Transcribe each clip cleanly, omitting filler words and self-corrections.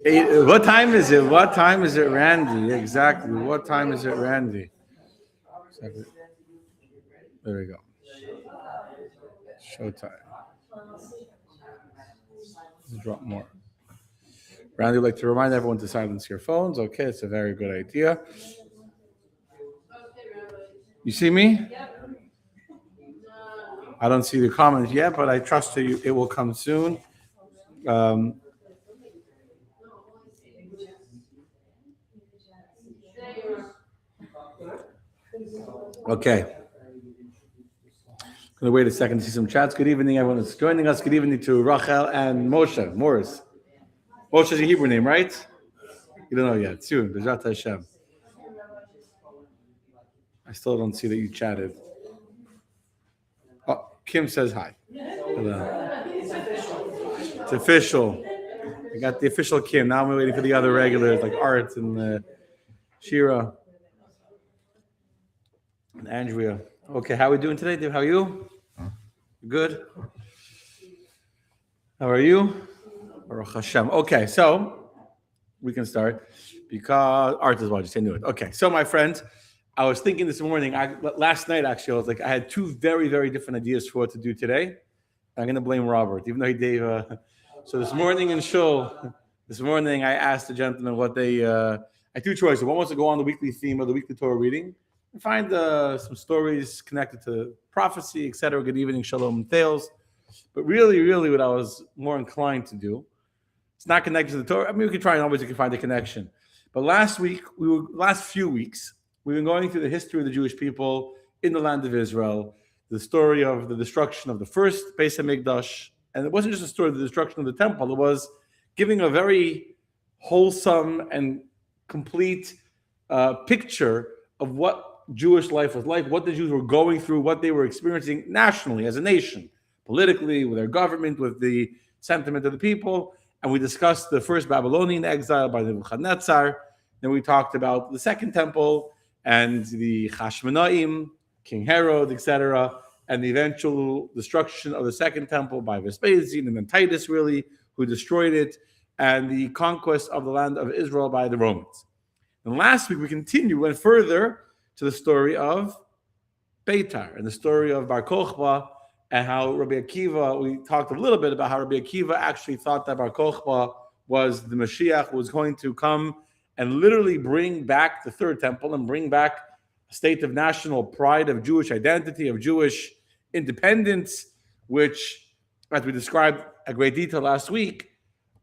What time is it? What time is it, Randy? Exactly. What time is it, Randy? There we go. Showtime. Let's drop more. Randy would like to remind everyone to silence your phones. Okay, it's a very good idea. You see me? I don't see the comments yet, but I trust you. It will come soon. Um, okay. Gonna wait a second to see some chats. Good evening, everyone that's joining us. Good evening to Rachel and Moshe Morris. Moshe is your Hebrew name, right? You don't know yet. Soon. B'ezrat Hashem. I still don't see that you chatted. Oh, Kim says hi. Hello. It's official. I got the official Kim. Now I'm waiting for the other regulars like Art and Shira and Andrea. Okay, how are we doing today, Dave? How are you? Good. How are you? Baruch Hashem. Okay, so we can start because Art is watching. I knew it. Okay, so my friends, I was thinking this morning, last night actually, I was like, I had two very, very different ideas for what to do today. I'm going to blame Robert, even though he gave. So this morning in Shul, I asked the gentlemen what they. I had two choices. One was to go on the weekly theme of the weekly Torah reading and find some stories connected to prophecy, etc. Good evening, Shalom and Thales. But really, what I was more inclined to do, it's not connected to the Torah. I mean, we could try and always find a connection. But last few weeks, we've been going through the history of the Jewish people in the land of Israel, the story of the destruction of the first Beis HaMikdash. And it wasn't just a story of the destruction of the temple. It was giving a very wholesome and complete picture of what Jewish life was like, what the Jews were going through, what they were experiencing nationally as a nation, politically, with their government, with the sentiment of the people. And we discussed the first Babylonian exile by Nebuchadnezzar. Then we talked about the second temple and the Hashmonaim, King Herod, etc., and the eventual destruction of the second temple by Vespasian and then Titus, really, who destroyed it, and the conquest of the land of Israel by the Romans. And last week went further to the story of Beitar and the story of Bar Kokhba and how Rabbi Akiva, we talked a little bit about how Rabbi Akiva actually thought that Bar Kokhba was the Mashiach who was going to come and literally bring back the third temple and bring back a state of national pride, of Jewish identity, of Jewish independence, which, as we described at great detail last week,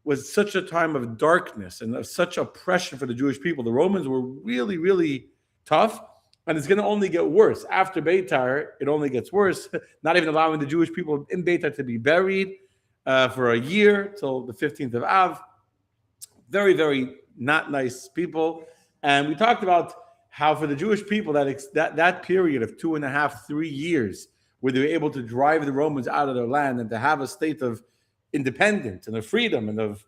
was such a time of darkness and of such oppression for the Jewish people. The Romans were really, really tough, and it's going to only get worse. After Beitar, it only gets worse, not even allowing the Jewish people in Beitar to be buried for a year till the 15th of Av. Very, very not nice people. And we talked about how for the Jewish people, that period of 2.5, 3 years, where they were able to drive the Romans out of their land and to have a state of independence and of freedom and of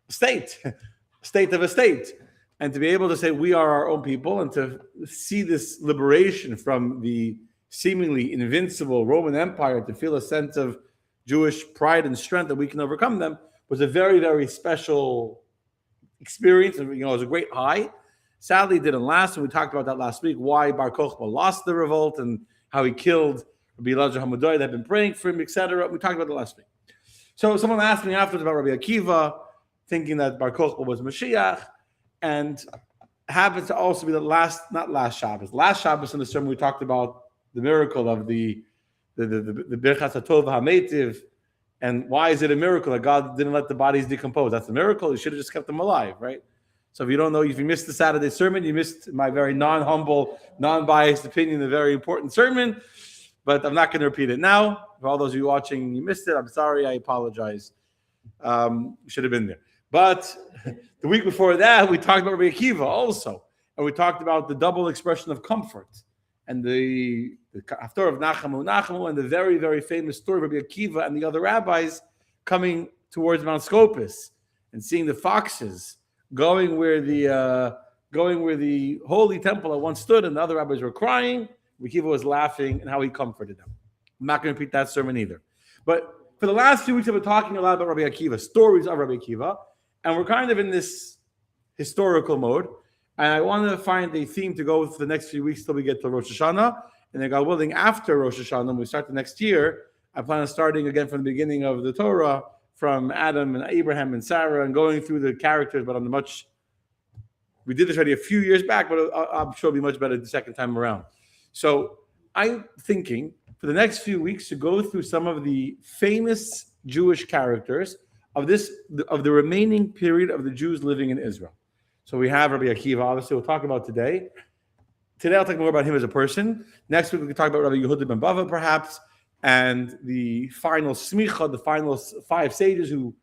state of a state, and to be able to say we are our own people and to see this liberation from the seemingly invincible Roman Empire, to feel a sense of Jewish pride and strength that we can overcome them, was a very, very special experience. And it was a great high. Sadly, it didn't last, and we talked about that last week, why Bar Kokhba lost the revolt and how he killed Rabbi Elijah Hamadai that had been praying for him, etc. We talked about that last week. So someone asked me afterwards about Rabbi Akiva, thinking that Bar Kokhba was Mashiach, and happens to also be the last Shabbos in the sermon we talked about the miracle of the Birchas HaTov HaMeitiv, and why is it a miracle that God didn't let the bodies decompose? That's a miracle. He should have just kept them alive, right? So if you don't know, if you missed the Saturday sermon, you missed my very non-humble, non-biased opinion, a very important sermon, but I'm not going to repeat it now. For all those of you watching, you missed it. I'm sorry. I apologize. You should have been there. But the week before that, we talked about Rabbi Akiva also. And we talked about the double expression of comfort and the Haftarah of Nachamu, and the very, very famous story of Rabbi Akiva and the other rabbis coming towards Mount Scopus and seeing the foxes going where the holy temple at once stood, and the other rabbis were crying. Rabbi Akiva was laughing, and how he comforted them. I'm not going to repeat that sermon either. But for the last few weeks, I've been talking a lot about Rabbi Akiva, stories of Rabbi Akiva. And we're kind of in this historical mode. And I want to find a theme to go for the next few weeks till we get to Rosh Hashanah. And then, God willing, after Rosh Hashanah, when we start the next year, I plan on starting again from the beginning of the Torah, from Adam and Abraham and Sarah, and going through the characters, but on the much. We did this already a few years back, but I'm sure it'll be much better the second time around. So I'm thinking for the next few weeks to go through some of the famous Jewish characters of the remaining period of the Jews living in Israel. So we have Rabbi Akiva, obviously we'll talk about today. Today I'll talk more about him as a person. Next week we can talk about Rabbi Yehuda ben Bava perhaps, and the final smicha, the final 5 sages who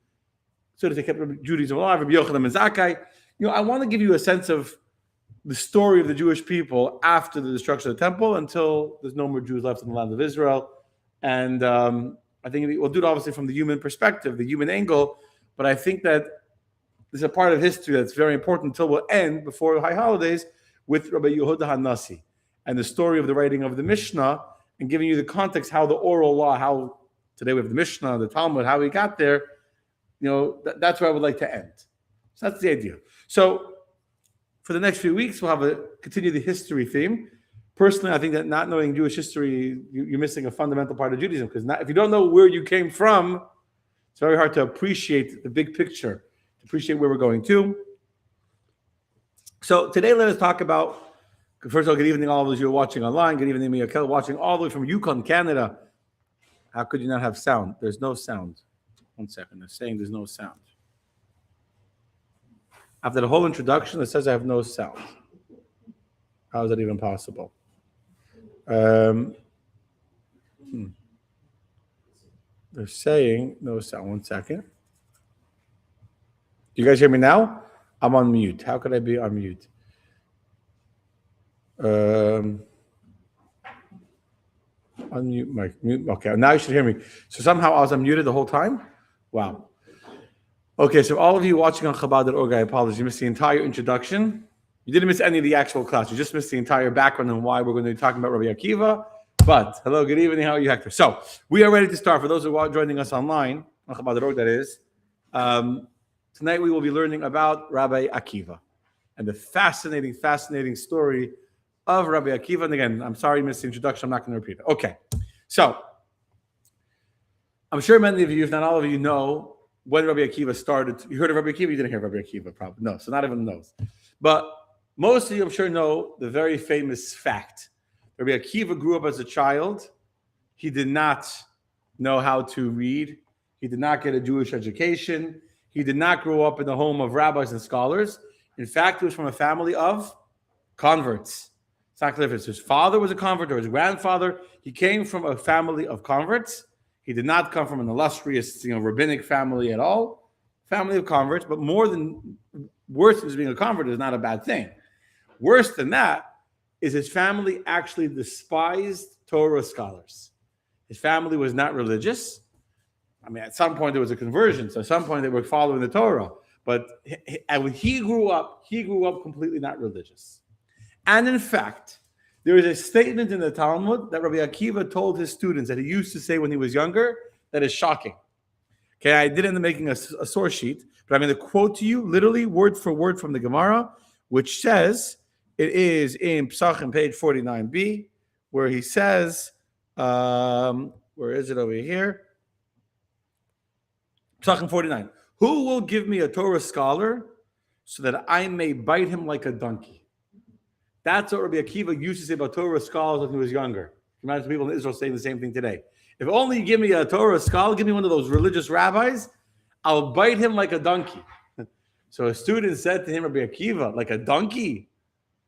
sort of kept Judaism alive, Rabbi Yochanan ben Zakkai. I want to give you a sense of the story of the Jewish people after the destruction of the temple until there's no more Jews left in the land of Israel. And I think we'll do it obviously from the human perspective, the human angle, but I think that there's a part of history that's very important until we'll end before the high holidays with Rabbi Yehuda HaNasi and the story of the writing of the Mishnah and giving you the context, how the oral law, how today we have the Mishnah, the Talmud, how we got there. That's where I would like to end. So that's the idea. So for the next few weeks, we'll continue the history theme. Personally, I think that not knowing Jewish history, you're missing a fundamental part of Judaism, because if you don't know where you came from, it's very hard to appreciate the big picture, to appreciate where we're going to. So today, let us talk about, first of all, good evening, all of those who are watching online. Good evening, Miyakel, watching all the way from Yukon, Canada. How could you not have sound? There's no sound. 1 second. They're saying there's no sound. After the whole introduction, it says I have no sound. How is that even possible? They're saying no sound. 1 second. You guys hear me now? I'm on mute. How could I be on mute? Unmute mic. Mute. Okay, now you should hear me. So somehow I was unmuted the whole time? Wow. Okay, so all of you watching on Chabad.org, I apologize. You missed the entire introduction. You didn't miss any of the actual class. You just missed the entire background and why we're going to be talking about Rabbi Akiva. But, hello, good evening. How are you, Hector? So, we are ready to start. For those who are joining us online, on Chabad.org, that is, tonight we will be learning about Rabbi Akiva and the fascinating, fascinating story of Rabbi Akiva. And again, I'm sorry you missed the introduction. I'm not going to repeat it. Okay, so, I'm sure many of you, if not all of you, know when Rabbi Akiva started. You heard of Rabbi Akiva? You didn't hear Rabbi Akiva, probably. No, so not everyone knows. But most of you, I'm sure, know the very famous fact. Rabbi Akiva grew up as a child. He did not know how to read. He did not get a Jewish education. He did not grow up in the home of rabbis and scholars. In fact, he was from a family of converts. It's not clear if his father was a convert or his grandfather. He came from a family of converts. He did not come from an illustrious, rabbinic family at all. Family of converts, but worse than just being a convert is not a bad thing. Worse than that is his family actually despised Torah scholars. His family was not religious. I mean, at some point there was a conversion, so at some point they were following the Torah. But when he grew up completely not religious. And in fact, there is a statement in the Talmud that Rabbi Akiva told his students that he used to say when he was younger that is shocking. Okay, I did end up making a source sheet, but I'm going to quote to you literally word for word from the Gemara, which says, it is in Psachim page 49b, where he says, where is it over here? Psachim 49. Who will give me a Torah scholar so that I may bite him like a donkey? That's what Rabbi Akiva used to say about Torah scholars when he was younger. Imagine people in Israel saying the same thing today. If only you give me a Torah scholar, give me one of those religious rabbis, I'll bite him like a donkey. So a student said to him, Rabbi Akiva, like a donkey?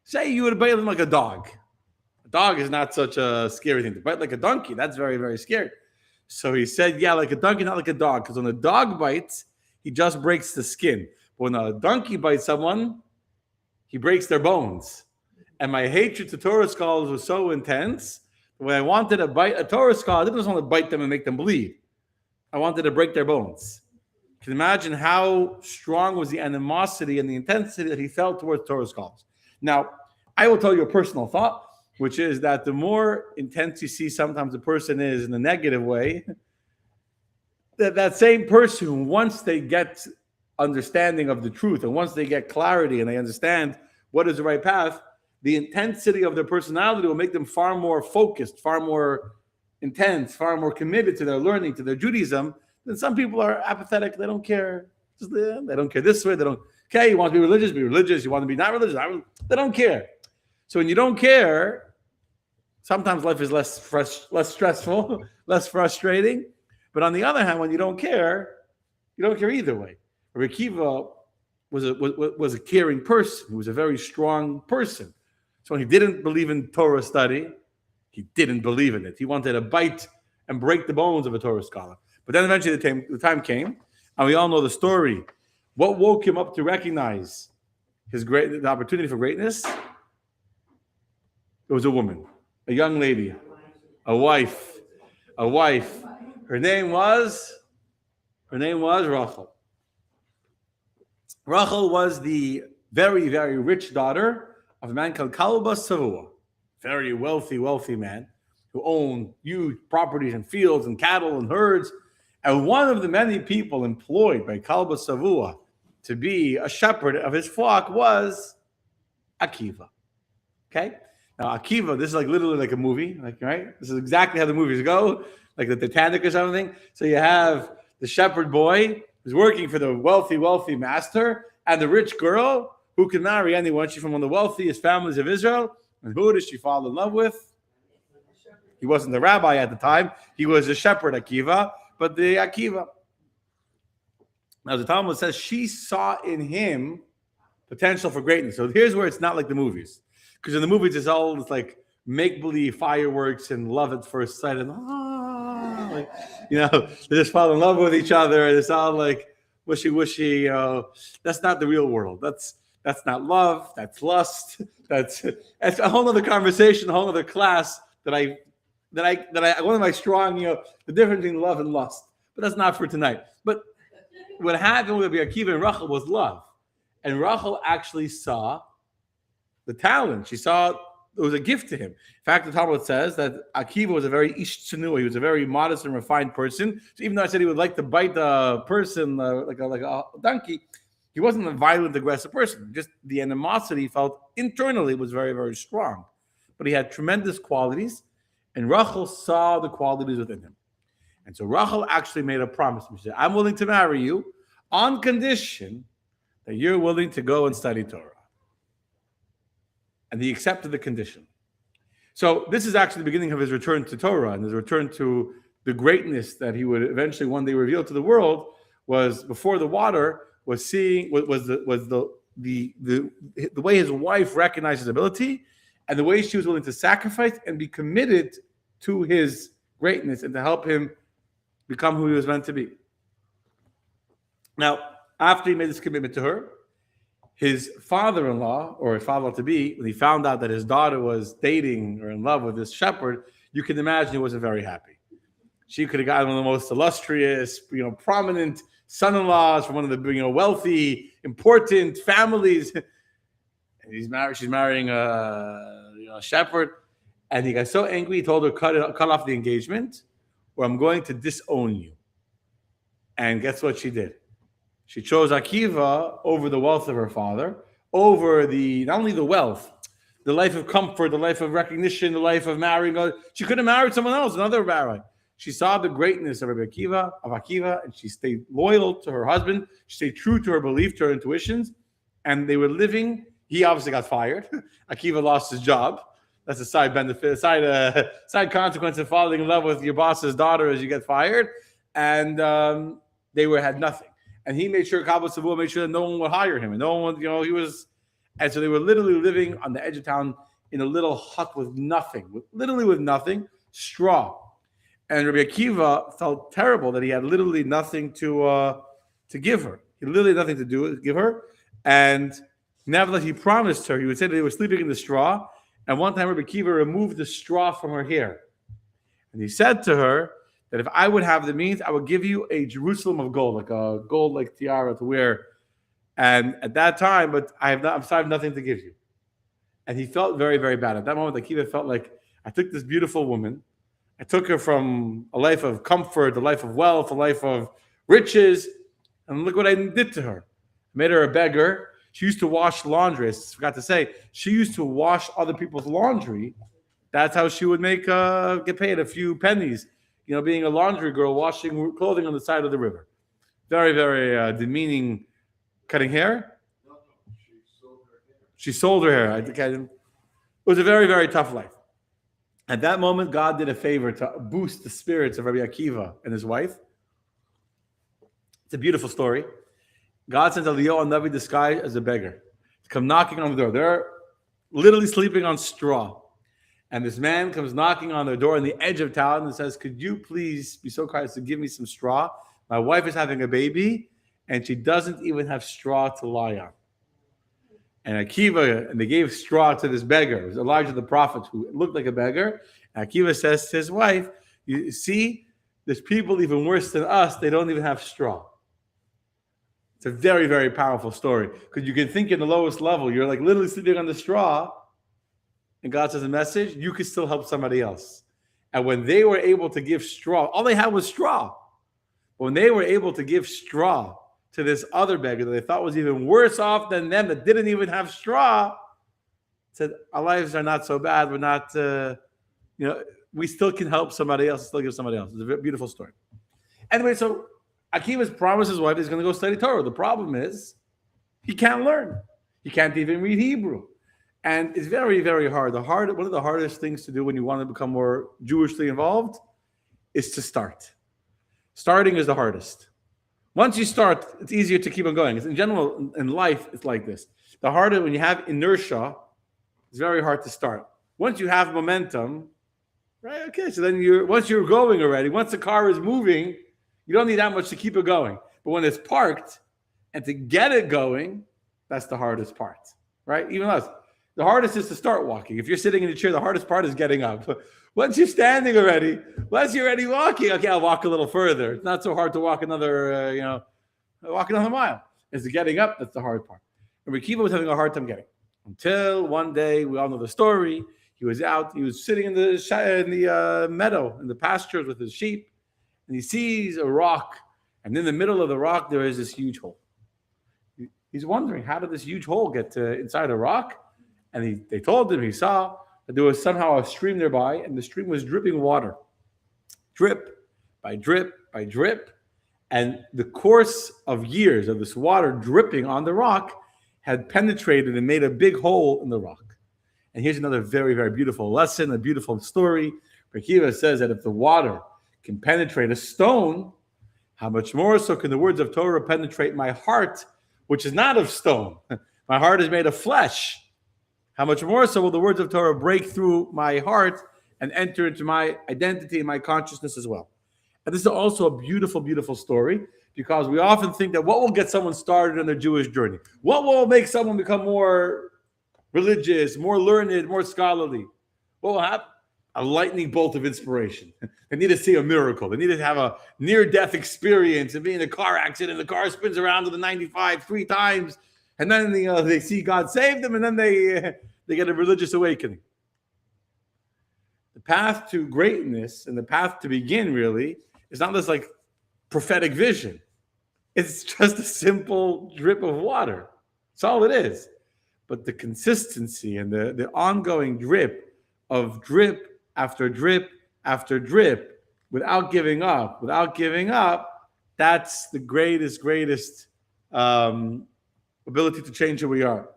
Say you would bite him like a dog. A dog is not such a scary thing. To bite like a donkey, that's very, very scary. So he said, yeah, like a donkey, not like a dog. Because when a dog bites, he just breaks the skin. But when a donkey bites someone, he breaks their bones. And my hatred to Torah scholars was so intense, when I wanted to bite a Torah scholar, I didn't just want to bite them and make them bleed. I wanted to break their bones. You can imagine how strong was the animosity and the intensity that he felt towards Torah scholars. Now, I will tell you a personal thought, which is that the more intense you see sometimes a person is in a negative way, that same person, once they get understanding of the truth. And once they get clarity and they understand what is the right path, the intensity of their personality will make them far more focused, far more intense, far more committed to their learning, to their Judaism, than some people are apathetic. They don't care. They don't care this way. They don't care. You want to be religious, be religious. You want to be not religious. They don't care. So when you don't care, sometimes life is less stressful, less frustrating. But on the other hand, when you don't care either way. Rabbi Akiva was a caring person. He was a very strong person. So when he didn't believe in Torah study, he didn't believe in it. He wanted to bite and break the bones of a Torah scholar. But then eventually the time came, and we all know the story. What woke him up to recognize the opportunity for greatness? It was a woman, a young lady, a wife. Her name was Rachel. Rachel was the very, very rich daughter of a man called Kalba Savua, very wealthy man who owned huge properties and fields and cattle and herds. And one of the many people employed by Kalba Savua to be a shepherd of his flock was Akiva. Okay? Now, Akiva, this is like literally like a movie, right? This is exactly how the movies go, like the Titanic or something. So you have the shepherd boy who's working for the wealthy master, and the rich girl who can marry anyone. She's from one of the wealthiest families of Israel. And who does she fall in love with? He wasn't the rabbi at the time. He was a shepherd, Akiva, but the Akiva. Now, the Talmud says she saw in him potential for greatness. So here's where it's not like the movies. Because in the movies, it's like make-believe fireworks and love at first sight. And, they just fall in love with each other. And it's all like wishy-washy. That's not the real world. That's not love. That's lust. That's a whole other conversation, a whole other class that one of my strong, the difference between love and lust. But that's not for tonight. But what happened with Akiva and Rachel was love. And Rachel actually saw the talent. She saw it was a gift to him. In fact, the Talmud says that Akiva was a very ish tzenua. He was a very modest and refined person. So even though I said he would like to bite a person like a donkey, he wasn't a violent, aggressive person. Just the animosity he felt internally was very, very strong. But he had tremendous qualities, and Rachel saw the qualities within him. And so Rachel actually made a promise. She said, I'm willing to marry you on condition that you're willing to go and study Torah. And he accepted the condition. So this is actually the beginning of his return to Torah and his return to the greatness that he would eventually one day reveal to the world. Was before the water was seeing was the way his wife recognized his ability, and the way she was willing to sacrifice and be committed to his greatness and to help him become who he was meant to be. Now, after he made this commitment to her, his father-in-law, or his father-to-be, when he found out that his daughter was dating or in love with this shepherd, you can imagine he wasn't very happy. She could have gotten one of the most illustrious, prominent son-in-laws from one of the wealthy, important families. And she's marrying a shepherd. And he got so angry, he told her, cut off the engagement, or I'm going to disown you. And guess what she did? She chose Akiva over the wealth of her father, over not only the wealth, the life of comfort, the life of recognition, the life of marrying. She could have married someone else, another rabbi. She saw the greatness of Rabbi Akiva, and she stayed loyal to her husband. She stayed true to her belief, to her intuitions, and they were living. He obviously got fired. Akiva lost his job. That's a side benefit, side consequence of falling in love with your boss's daughter as you get fired. And they had nothing. And he made sure, Kabbalah Savua made sure that no one would hire him. And no one would, he was, and so they were literally living on the edge of town in a little hut with nothing, with nothing, straw. And Rabbi Akiva felt terrible that he had literally nothing to give her. He literally had nothing to give her. And nevertheless, he promised her, he would say that they were sleeping in the straw. And one time Rabbi Akiva removed the straw from her hair. And he said to her that if I would have the means, I would give you a Jerusalem of gold, like a gold tiara to wear. And at that time, but I have nothing to give you. And he felt very, very bad. At that moment, Akiva felt like, I took this beautiful woman, I took her from a life of comfort, a life of wealth, a life of riches, and look what I did to her. Made her a beggar. She used to wash laundry. I forgot to say, she used to wash other people's laundry. That's how she would get paid a few pennies. Being a laundry girl, washing clothing on the side of the river. Very, very demeaning. Cutting hair? No, she sold her hair. She sold her hair. It was a very, very tough life. At that moment, God did a favor to boost the spirits of Rabbi Akiva and his wife. It's a beautiful story. God sent Eliyahu Navi disguised as a beggar to come knocking on the door. They're literally sleeping on straw. And this man comes knocking on their door on the edge of town and says, could you please be so kind as to give me some straw? My wife is having a baby, and she doesn't even have straw to lie on. And they gave straw to this beggar. It was Elijah the prophet who looked like a beggar. And Akiva says to his wife, you see, there's people even worse than us. They don't even have straw. It's a very, very powerful story. Because you can think in the lowest level, you're like literally sleeping on the straw. And God says a message, you can still help somebody else. And when they were able to give straw, all they had was straw. When they were able to give straw to this other beggar that they thought was even worse off than them, that didn't even have straw, said, our lives are not so bad. We're not, we still can help somebody else, still give somebody else. It's a beautiful story. Anyway, so Akiva's promised his wife he's going to go study Torah. The problem is he can't learn. He can't even read Hebrew. And it's very, very hard. One of the hardest things to do when you want to become more Jewishly involved is to start. Starting is the hardest. Once you start, it's easier to keep on going. In general, in life, it's like this. The harder, when you have inertia, it's very hard to start. Once you have momentum, right? Okay, so then once you're going already, once the car is moving, you don't need that much to keep it going. But when it's parked, and to get it going, that's the hardest part, right? Even us. The hardest is to start walking. If you're sitting in a chair, the hardest part is getting up. Once you're standing already, once you're already walking, okay, I'll walk a little further. It's not so hard to walk another mile. It's the getting up that's the hard part. And Akiva was having a hard time getting. Until one day, we all know the story. He was sitting in the meadow, in the pastures with his sheep, and he sees a rock. And in the middle of the rock, there is this huge hole. He's wondering, how did this huge hole get inside a rock? And they told him, he saw that there was somehow a stream nearby, and the stream was dripping water. Drip by drip by drip. And the course of years of this water dripping on the rock had penetrated and made a big hole in the rock. And here's another very, very beautiful lesson, a beautiful story. Akiva says that if the water can penetrate a stone, how much more so can the words of Torah penetrate my heart, which is not of stone. My heart is made of flesh. How much more so will the words of Torah break through my heart and enter into my identity and my consciousness as well. And this is also a beautiful, beautiful story, because we often think that what will get someone started on their Jewish journey? What will make someone become more religious, more learned, more scholarly? What will happen? A lightning bolt of inspiration. They need to see a miracle. They need to have a near-death experience and be in a car accident. The car spins around to the 95 3 times. And then they see God save them, and then they get a religious awakening. The path to greatness and the path to begin really is not this like prophetic vision. It's just a simple drip of water. That's all it is. But the consistency and the ongoing drip after drip after drip, without giving up, that's the greatest ability to change who we are.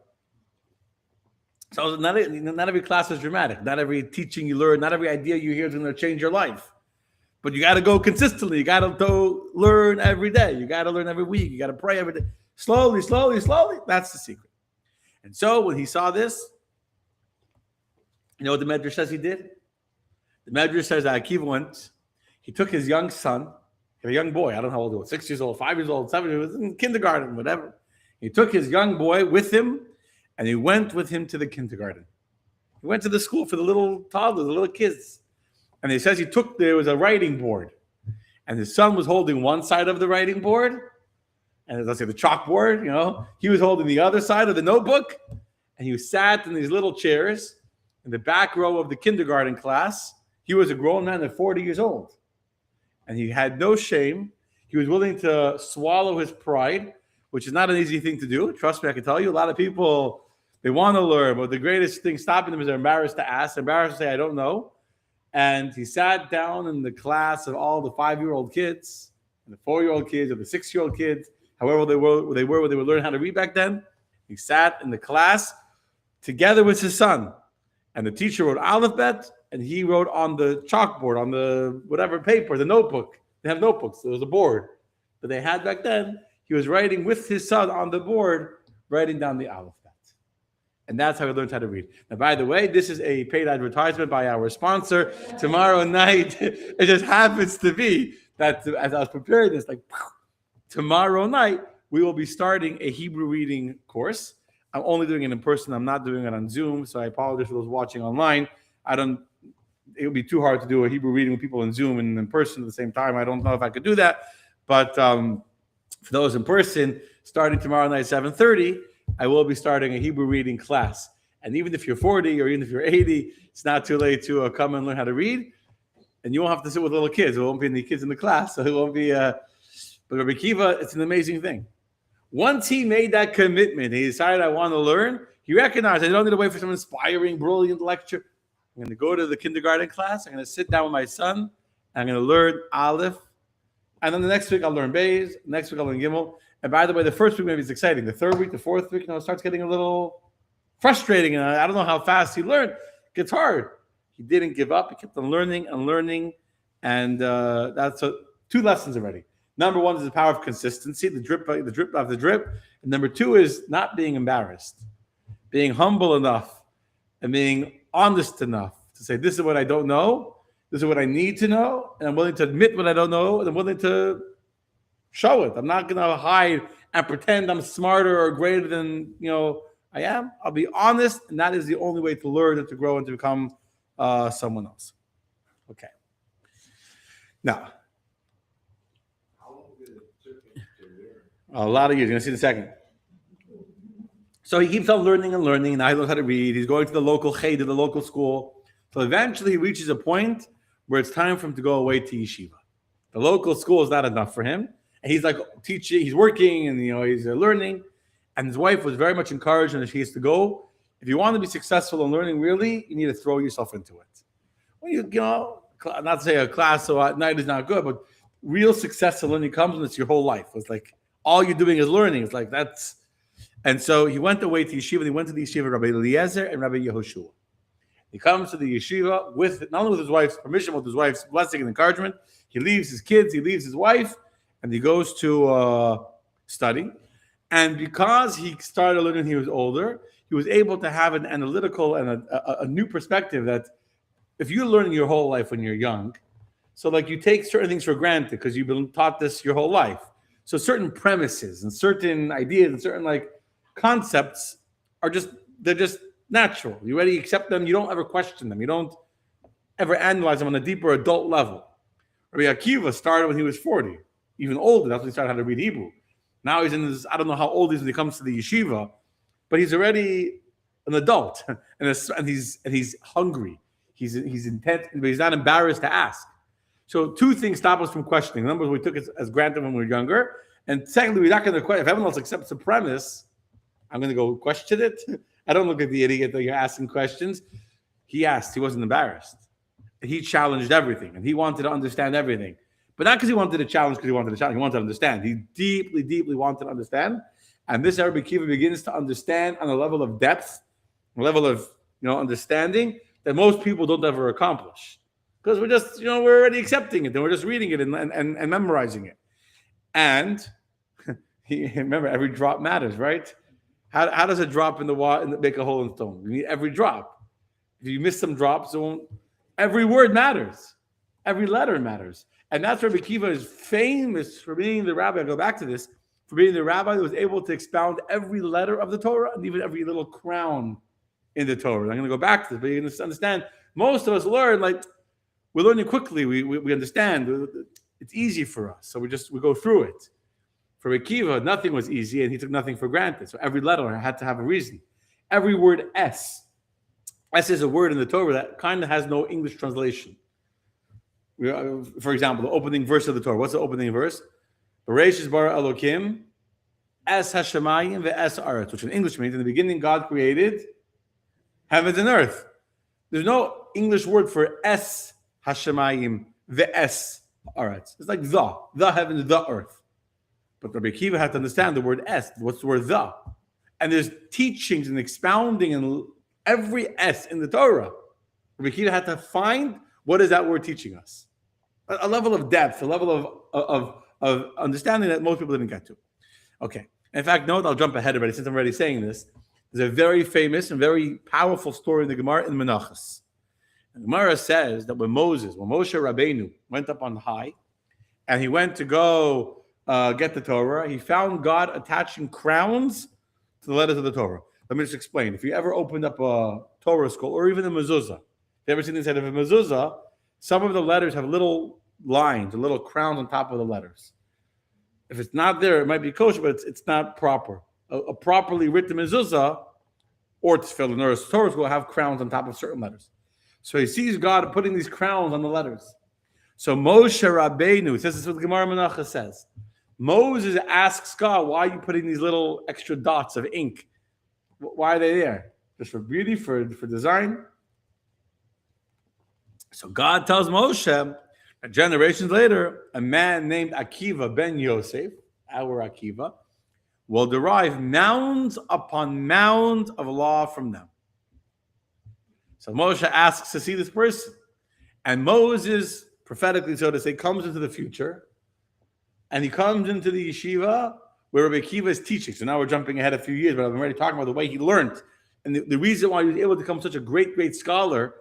So not every class is dramatic. Not every teaching you learn, not every idea you hear is going to change your life. But you got to go consistently. You got to go learn every day. You got to learn every week. You got to pray every day. Slowly. That's the secret. And so when he saw this, you know what the Medrash says he did? The Medrash says that Akiva went. He took his young son, a young boy. I don't know how old he was, 6 years old, 5 years old, 7 years old, in kindergarten, whatever. He took his young boy with him, and he went with him to the kindergarten. He went to the school for the little toddlers, the little kids. And he says there was a writing board. And his son was holding one side of the writing board. And let's say the chalkboard, he was holding the other side of the notebook. And he sat in these little chairs in the back row of the kindergarten class. He was a grown man at 40 years old. And he had no shame. He was willing to swallow his pride. which is not an easy thing to do. Trust me, I can tell you. A lot of people, they want to learn, but the greatest thing stopping them is they're embarrassed to ask, embarrassed to say, I don't know. And he sat down in the class of all the 5-year-old kids, and the 4-year-old kids, or the 6-year-old kids, however they were when they were learning how to read back then. He sat in the class together with his son. And the teacher wrote alphabet, and he wrote on the chalkboard, on the whatever paper, the notebook. They have notebooks. There was a board that they had back then. He was writing with his son on the board, writing down the alphabet. And that's how he learned how to read. Now, by the way, this is a paid advertisement by our sponsor. Tomorrow night, it just happens to be that as I was preparing this, like tomorrow night, we will be starting a Hebrew reading course. I'm only doing it in person. I'm not doing it on Zoom. So I apologize for those watching online. It would be too hard to do a Hebrew reading with people in Zoom and in person at the same time. I don't know if I could do that. But for those in person, starting tomorrow night, 7:30, I will be starting a Hebrew reading class. And even if you're 40 or even if you're 80, it's not too late to come and learn how to read. And you won't have to sit with little kids. There won't be any kids in the class. So it won't be, but Rabbi Akiva, it's an amazing thing. Once he made that commitment, he decided, I want to learn. He recognized, I don't need to wait for some inspiring, brilliant lecture. I'm going to go to the kindergarten class. I'm going to sit down with my son. I'm going to learn Aleph. And then the next week, I'll learn Beis. Next week, I'll learn Gimel. And by the way, the first week maybe it's exciting. The third week, the fourth week, it starts getting a little frustrating. And I don't know how fast he learned. It gets hard. He didn't give up. He kept on learning and learning. And that's two lessons already. Number one is the power of consistency, the drip of the drip. And number two is not being embarrassed, being humble enough and being honest enough to say, this is what I don't know. This is what I need to know. And I'm willing to admit what I don't know. And I'm willing to show it. I'm not going to hide and pretend I'm smarter or greater than, I am. I'll be honest. And that is the only way to learn and to grow and to become someone else. Okay. Now, a lot of years. You're going to see in a second. So he keeps on learning and learning. Now he knows how to read. He's going to the local cheder, the local school. So eventually he reaches a point where it's time for him to go away to yeshiva. The local school is not enough for him. And he's like teaching, he's working, and he's learning. And his wife was very much encouraged and she has to go. If you want to be successful in learning, really, you need to throw yourself into it. When not to say a class or at night is not good, but real success in learning comes when it's your whole life. It's like all you're doing is learning. It's like that's. And so he went away to yeshiva. And he went to the yeshiva, Rabbi Eliezer and Rabbi Yehoshua. He comes to the yeshiva with not only with his wife's permission, but with his wife's blessing and encouragement. He leaves his kids, he leaves his wife, and he goes to study. And because he started learning when he was older, he was able to have an analytical and a new perspective that if you're learning your whole life when you're young, so like you take certain things for granted because you've been taught this your whole life. So certain premises and certain ideas and certain like concepts they're just natural. You already accept them. You don't ever question them. You don't ever analyze them on a deeper adult level. Rabbi Akiva started when he was 40, even older. That's when he started how to read Hebrew. Now he's in his, I don't know how old he is when he comes to the yeshiva, but he's already an adult and he's hungry. He's intent, but he's not embarrassed to ask. So two things stop us from questioning. Number one, we took it as granted when we were younger. And secondly, we're not going to question. If everyone else accepts the premise, I'm going to go question it. I don't look at the idiot that you're asking questions. He asked. He wasn't embarrassed. He challenged everything, and he wanted to understand everything. But not because he wanted to challenge, because he wanted to challenge. He wanted to understand. He deeply, deeply wanted to understand. And this Rabbi Akiva begins to understand on a level of depth, a level of understanding that most people don't ever accomplish. Because we're just, we're already accepting it, and we're just reading it and memorizing it. And remember, every drop matters, right? How does a drop in the water make a hole in stone? You need every drop. If you miss some drops, every word matters. Every letter matters. And that's where Akiva is famous for being the rabbi. I go back to this. For being the rabbi who was able to expound every letter of the Torah and even every little crown in the Torah. I'm going to go back to this, but you can understand, most of us learn, like, we're learning quickly. We understand. It's easy for us. So we go through it. For Akiva, nothing was easy, and he took nothing for granted. So every letter had to have a reason. Every word S is a word in the Torah that kind of has no English translation. For example, the opening verse of the Torah. What's the opening verse? Bereshis bara Elokim Es hashemayim ve'es aretz, which in English means in the beginning God created heavens and earth. There's no English word for es hashemayim ve'es aretz. It's like the heavens, the earth. But Rabbi Akiva had to understand the word es. What's the word the? And there's teachings and expounding and every es in the Torah. Rabbi Akiva had to find what is that word teaching us. A level of depth, a level of understanding that most people didn't get to. Okay. In fact, note, I'll jump ahead already since I'm already saying this. There's a very famous and very powerful story in the Gemara in Menachos. The Gemara says that when Moshe Rabbeinu went up on high and he went to go get the Torah, he found God attaching crowns to the letters of the Torah. Let me just explain. If you ever opened up a Torah scroll or even a mezuzah, if you ever seen inside of a mezuzah, some of the letters have little lines, a little crowns on top of the letters. If it's not there, it might be kosher, but it's not proper. A properly written mezuzah or tefillin or a Torah will have crowns on top of certain letters. So he sees God putting these crowns on the letters. So Moshe Rabbeinu, says this is what the Gemara Menachos says. Moses asks God, why are you putting these little extra dots of ink? Why are they there? Just for beauty, for design? So God tells Moshe, generations later, a man named Akiva ben Yosef, our Akiva, will derive mounds upon mounds of law from them. So Moshe asks to see this person. And Moses, prophetically so to say, comes into the future. And he comes into the yeshiva where Rabbi Akiva is teaching. So now we're jumping ahead a few years, but I've been already talking about the way he learned. And the reason why he was able to become such a great, great scholar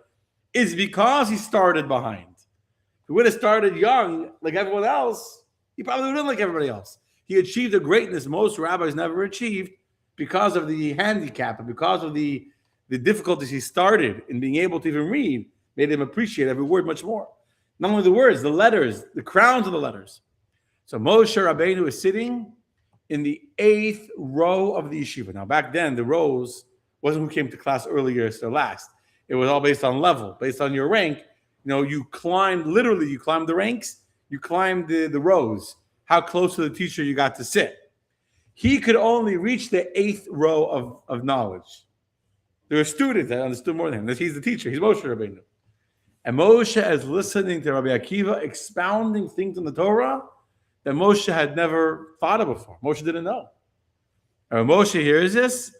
is because he started behind. If he would have started young, like everyone else, he probably would have been like everybody else. He achieved a greatness most rabbis never achieved because of the handicap and because of the difficulties he started in being able to even read, made him appreciate every word much more. Not only the words, the letters, the crowns of the letters. So Moshe Rabbeinu is sitting in the 8th row of the yeshiva. Now, back then, the rows wasn't who came to class earliest or last. It was all based on level, based on your rank. You know, you climbed the ranks, you climbed the rows, how close to the teacher you got to sit. He could only reach the 8th row of knowledge. There were students that understood more than him. He's the teacher. He's Moshe Rabbeinu. And Moshe is listening to Rabbi Akiva expounding things in the Torah that Moshe had never thought of before. Moshe didn't know. And when Moshe hears this,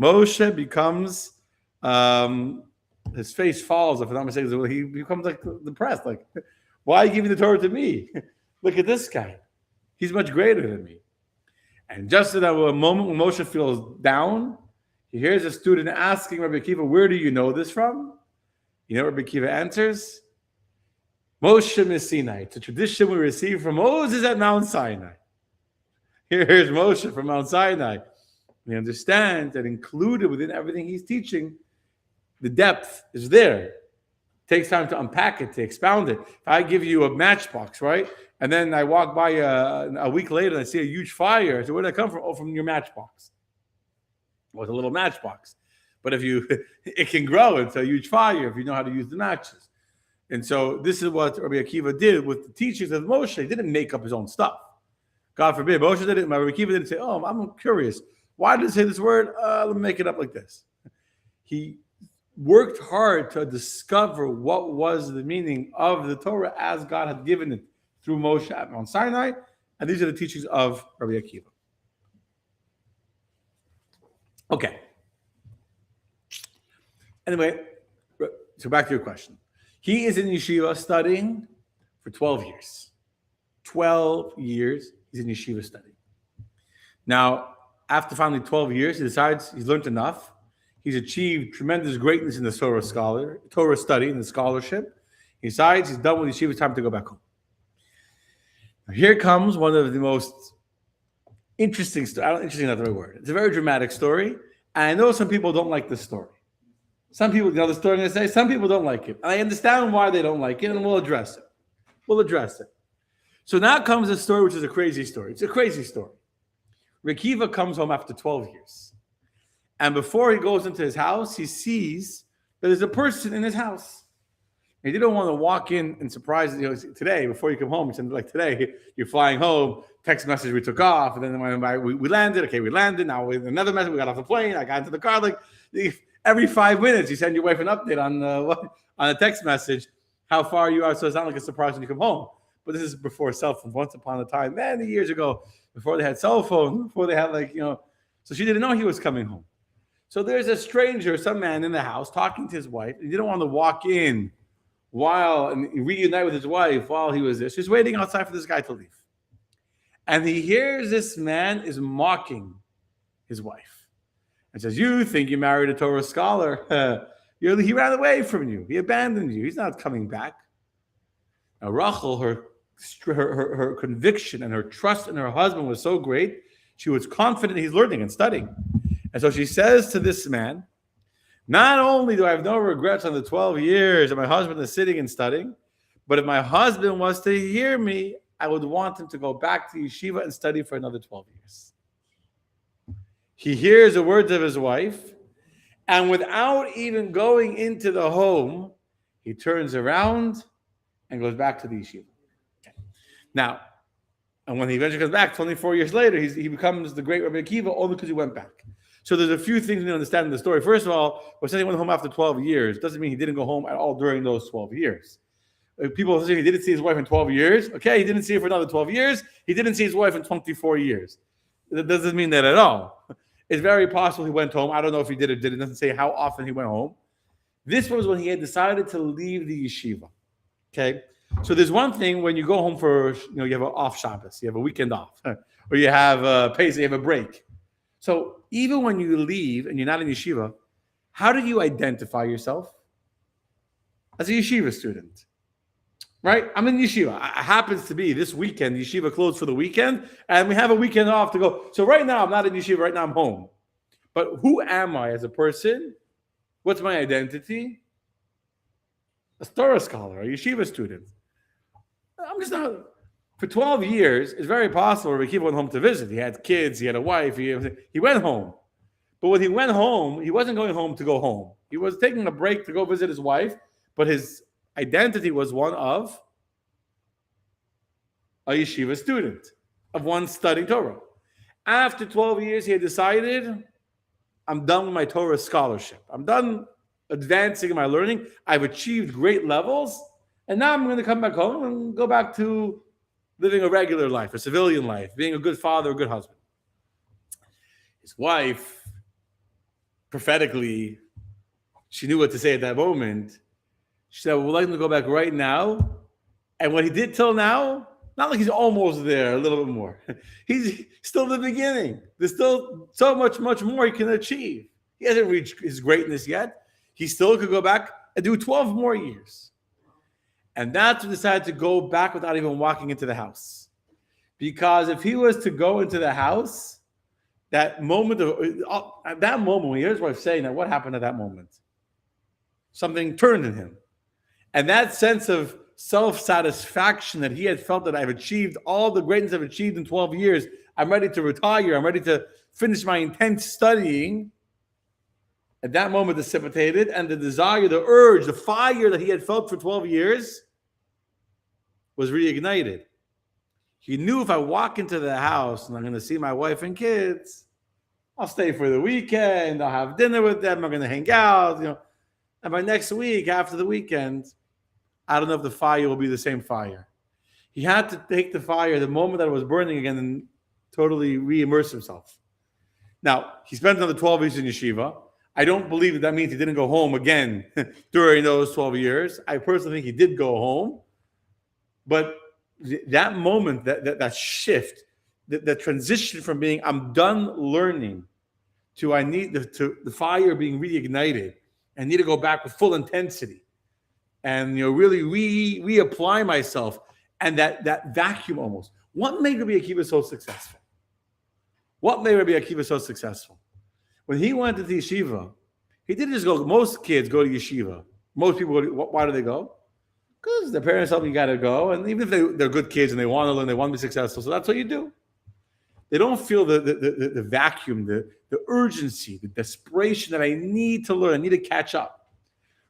Moshe becomes, his face falls, if I'm not mistaken, he becomes like depressed. Like, why are you giving the Torah to me? Look at this guy. He's much greater than me. And just in that moment when Moshe feels down, he hears a student asking Rabbi Akiva, where do you know this from? You know what Rabbi Akiva answers? Moshe Sinai. It's a tradition we receive from Moses at Mount Sinai. Here's Moshe from Mount Sinai. We understand that included within everything he's teaching, the depth is there. It takes time to unpack it, to expound it. If I give you a matchbox, right? And then I walk by a week later and I see a huge fire. So where did that come from? Oh, from your matchbox. Well, it's a little matchbox. But it can grow into a huge fire if you know how to use the matches. And so this is what Rabbi Akiva did with the teachings of Moshe. He didn't make up his own stuff. God forbid. Moshe did it. Rabbi Akiva didn't say, oh, I'm curious. Why did it say this word? Let me make it up like this. He worked hard to discover what was the meaning of the Torah as God had given it through Moshe at Mount Sinai. And these are the teachings of Rabbi Akiva. Okay. Anyway, so back to your question. He is in yeshiva studying for 12 years. 12 years he's in yeshiva studying. Now, after finally 12 years, he decides he's learned enough. He's achieved tremendous greatness in the Torah study and the scholarship. He decides he's done with yeshiva, it's time to go back home. Now, here comes one of the most interesting stories. Interesting is not the right word. It's a very dramatic story. And I know some people don't like this story. Some people, the story I'm going to say, some people don't like it. And I understand why they don't like it, and we'll address it. So now comes a story which is a crazy story. It's a crazy story. Akiva comes home after 12 years. And before he goes into his house, he sees that there's a person in his house. He didn't want to walk in and surprise, today, before you come home, he said, like today, you're flying home, text message, we took off, and then when we landed, okay, we landed, now with another message, we got off the plane, I got into the car, like every 5 minutes, you send your wife an update on a text message, how far you are, so it's not like a surprise when you come home. But this is before cell phones, once upon a time, many years ago, before they had cell phones, before they had so she didn't know he was coming home. So there's a stranger, some man in the house talking to his wife. He didn't want to walk in and reunite with his wife while he was there. She's waiting outside for this guy to leave. And he hears this man is mocking his wife and says, you think you married a Torah scholar. He ran away from you. He abandoned you. He's not coming back. Now Rachel, her conviction and her trust in her husband was so great, she was confident he's learning and studying. And so she says to this man, not only do I have no regrets on the 12 years that my husband is sitting and studying, but if my husband was to hear me, I would want him to go back to yeshiva and study for another 12 years. He hears the words of his wife, and without even going into the home, he turns around and goes back to the yeshiva. Okay. Now, and when he eventually comes back 24 years later, he becomes the great Rabbi Akiva only because he went back. So there's a few things we understand in the story. First of all, when he went home after 12 years, doesn't mean he didn't go home at all during those 12 years. People say he didn't see his wife in 12 years. Okay, he didn't see her for another 12 years. He didn't see his wife in 24 years. That doesn't mean that at all. It's very possible he went home. I don't know if he did or didn't. It doesn't say how often he went home. This was when he had decided to leave the yeshiva. Okay, so there's one thing when you go home for, you have an off Shabbos, you have a weekend off, or you have a Pesach, you have a break. So even when you leave and you're not in yeshiva, how do you identify yourself? As a yeshiva student, right? I'm in yeshiva. It happens to be this weekend, yeshiva closed for the weekend, and we have a weekend off to go. So right now, I'm not in yeshiva. Right now, I'm home. But who am I as a person? What's my identity? A Torah scholar, a yeshiva student. I'm just not. For 12 years, it's very possible Rabbi Akiva went home to visit. He had kids, he had a wife, he went home. But when he went home, he wasn't going home to go home. He was taking a break to go visit his wife, but his identity was one of a yeshiva student, of one studying Torah. After 12 years, he had decided, I'm done with my Torah scholarship. I'm done advancing in my learning. I've achieved great levels, and now I'm going to come back home and go back to living a regular life, a civilian life, being a good father, a good husband. His wife, prophetically, she knew what to say at that moment. She said, we'd like him to go back right now. And what he did till now, not like he's almost there, a little bit more. He's still the beginning. There's still so much more he can achieve. He hasn't reached his greatness yet. He still could go back and do 12 more years. And that's when he decided to go back without even walking into the house. Because if he was to go into the house, at that moment, when he heard his wife saying that, what happened at that moment? Something turned in him. And that sense of self-satisfaction that he had felt that I've achieved all the greatness I've achieved in 12 years, I'm ready to retire, I'm ready to finish my intense studying, at that moment dissipated, and the desire, the urge, the fire that he had felt for 12 years was reignited. He knew if I walk into the house and I'm going to see my wife and kids, I'll stay for the weekend, I'll have dinner with them, I'm going to hang out, and by next week, after the weekend, I don't know if the fire will be the same fire. He had to take the fire the moment that it was burning again and totally re-immerse himself. Now, he spent another 12 years in yeshiva. I don't believe that means he didn't go home again during those 12 years. I personally think he did go home. But that moment, that shift, that transition from being, I'm done learning, to I need the fire being reignited. I need to go back with full intensity. And really reapply myself. And that vacuum almost. What made Rabbi Akiva so successful? When he went to the yeshiva, he didn't just go. Most kids go to yeshiva. Most people go. Why do they go? Because their parents tell them you got to go. And even if they're good kids and they want to learn, they want to be successful. So that's what you do. They don't feel the vacuum, the urgency, the desperation that I need to learn. I need to catch up.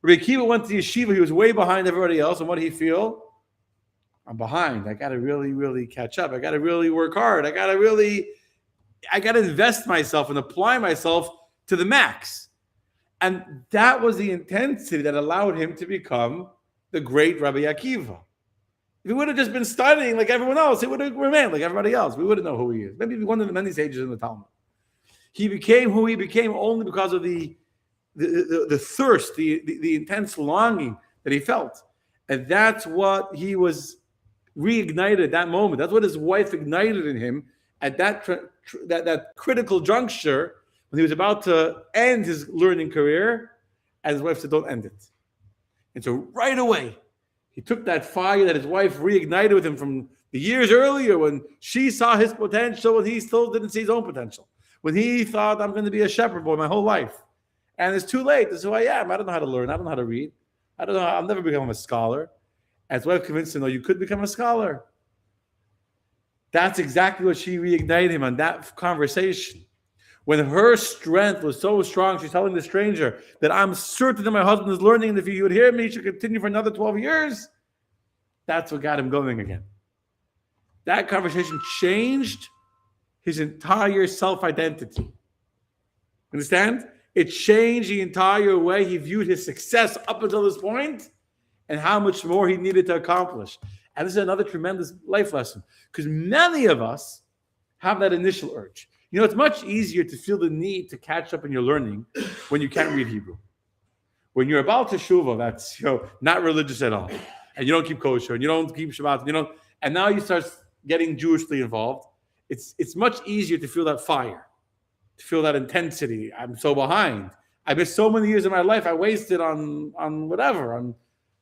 Rabbi Akiva went to yeshiva. He was way behind everybody else. And what did he feel? I'm behind. I got to really, really catch up. I got to really work hard. I got to invest myself and apply myself to the max. And that was the intensity that allowed him to become the great Rabbi Akiva. If he would have just been studying like everyone else, he would have remained like everybody else. We wouldn't know who he is. Maybe one of the many sages in the Talmud. He became who he became only because of the thirst, the intense longing that he felt. And that's what he was reignited at that moment. That's what his wife ignited in him at that critical juncture when he was about to end his learning career. And his wife said, don't end it. And so right away, he took that fire that his wife reignited with him from the years earlier when she saw his potential and he still didn't see his own potential. When he thought, I'm going to be a shepherd boy my whole life. And it's too late. This is who I am. I don't know how to learn. I don't know how to read. I don't know. I'll never become a scholar. And his wife convinced him, no, you could become a scholar. That's exactly what she reignited him on that conversation. When her strength was so strong, she's telling the stranger that I'm certain that my husband is learning, and if you would hear me, he should continue for another 12 years. That's what got him going again. That conversation changed his entire self-identity. Understand? It changed the entire way he viewed his success up until this point and how much more he needed to accomplish. And this is another tremendous life lesson because many of us have that initial urge. You know, it's much easier to feel the need to catch up in your learning when you can't read Hebrew. When you're about teshuvah, that's not religious at all, and you don't keep kosher, and you don't keep Shabbat, and now you start getting Jewishly involved. It's much easier to feel that fire, to feel that intensity. I'm so behind. I missed so many years of my life I wasted on whatever, on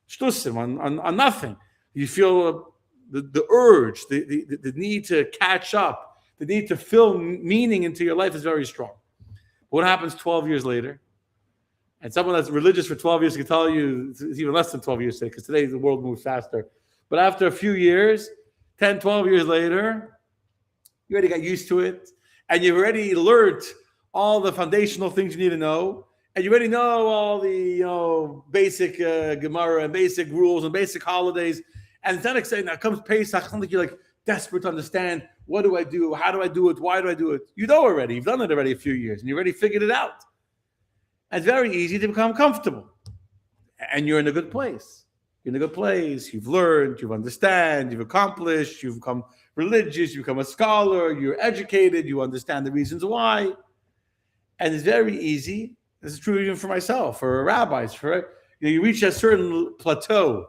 shtusim, on nothing. You feel the urge, the need to catch up. The need to fill meaning into your life is very strong. What happens 12 years later? And someone that's religious for 12 years can tell you it's even less than 12 years today, because today the world moves faster. But after a few years, 10, 12 years later, you already got used to it, and you've already learned all the foundational things you need to know, and you already know all the basic Gemara and basic rules and basic holidays. And it's not exciting. Now comes Pesach, it's not like you're like desperate to understand. What do I do? How do I do it? Why do I do it? You know already. You've done it already a few years, and you already figured it out. And it's very easy to become comfortable. And you're in a good place. You're in a good place. You've learned. You understand. You've accomplished. You've become religious. You become a scholar. You're educated. You understand the reasons why. And it's very easy. This is true even for myself, for rabbis. You reach a certain plateau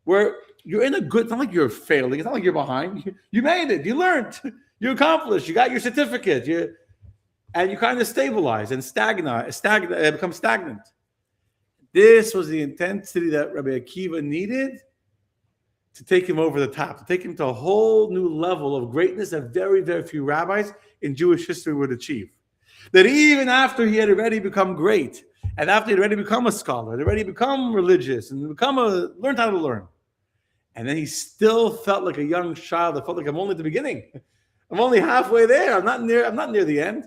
where you're in a good, it's not like you're failing. It's not like you're behind. You made it. You learned. You accomplished. You got your certificate. And you kind of stabilize and become stagnant. This was the intensity that Rabbi Akiva needed to take him over the top, to take him to a whole new level of greatness that very, very few rabbis in Jewish history would achieve. That even after he had already become great, and after he had already become a scholar, had already become religious, and learned how to learn, and then he still felt like a young child. I felt like I'm only at the beginning. I'm only halfway there. I'm not near the end.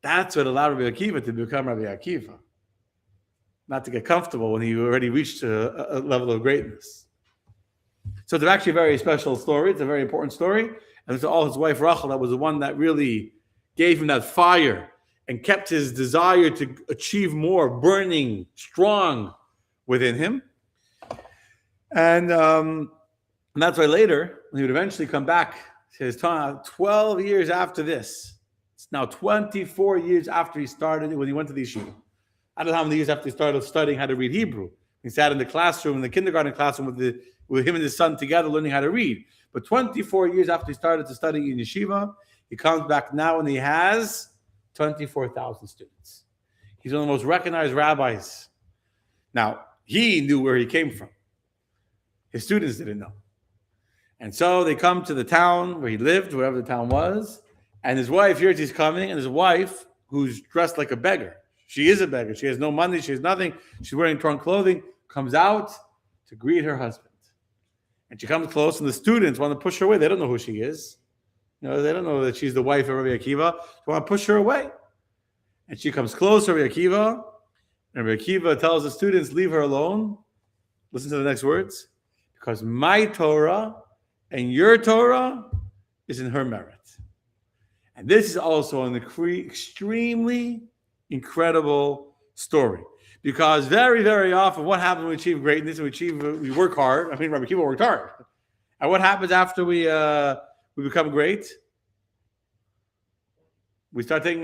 That's what allowed Rabbi Akiva to become Rabbi Akiva. Not to get comfortable when he already reached a level of greatness. So it's actually a very special story. It's a very important story. And it's all his wife Rachel that was the one that really gave him that fire and kept his desire to achieve more burning, strong within him. And that's why later, when he would eventually come back to his town, 12 years after this, it's now 24 years after he started, when he went to the yeshiva. I don't know how many years after he started studying how to read Hebrew. He sat in the classroom, in the kindergarten classroom with him and his son together learning how to read. But 24 years after he started to study in yeshiva, he comes back now and he has 24,000 students. He's one of the most recognized rabbis. Now, he knew where he came from. His students didn't know. And so they come to the town where he lived, wherever the town was, and his wife hears he's coming, and his wife, who's dressed like a beggar, she is a beggar, she has no money, she has nothing, she's wearing torn clothing, comes out to greet her husband. And she comes close, and the students want to push her away. They don't know who she is. They don't know that she's the wife of Rabbi Akiva. They want to push her away. And she comes close to Rabbi Akiva, And Rabbi Akiva tells the students, leave her alone. Listen to the next words. Because my Torah and your Torah is in her merit. And this is also an extremely incredible story. Because very, very often, what happens when we achieve greatness? We work hard. I mean, Rabbi Akiva worked hard. And what happens after we become great? We start taking,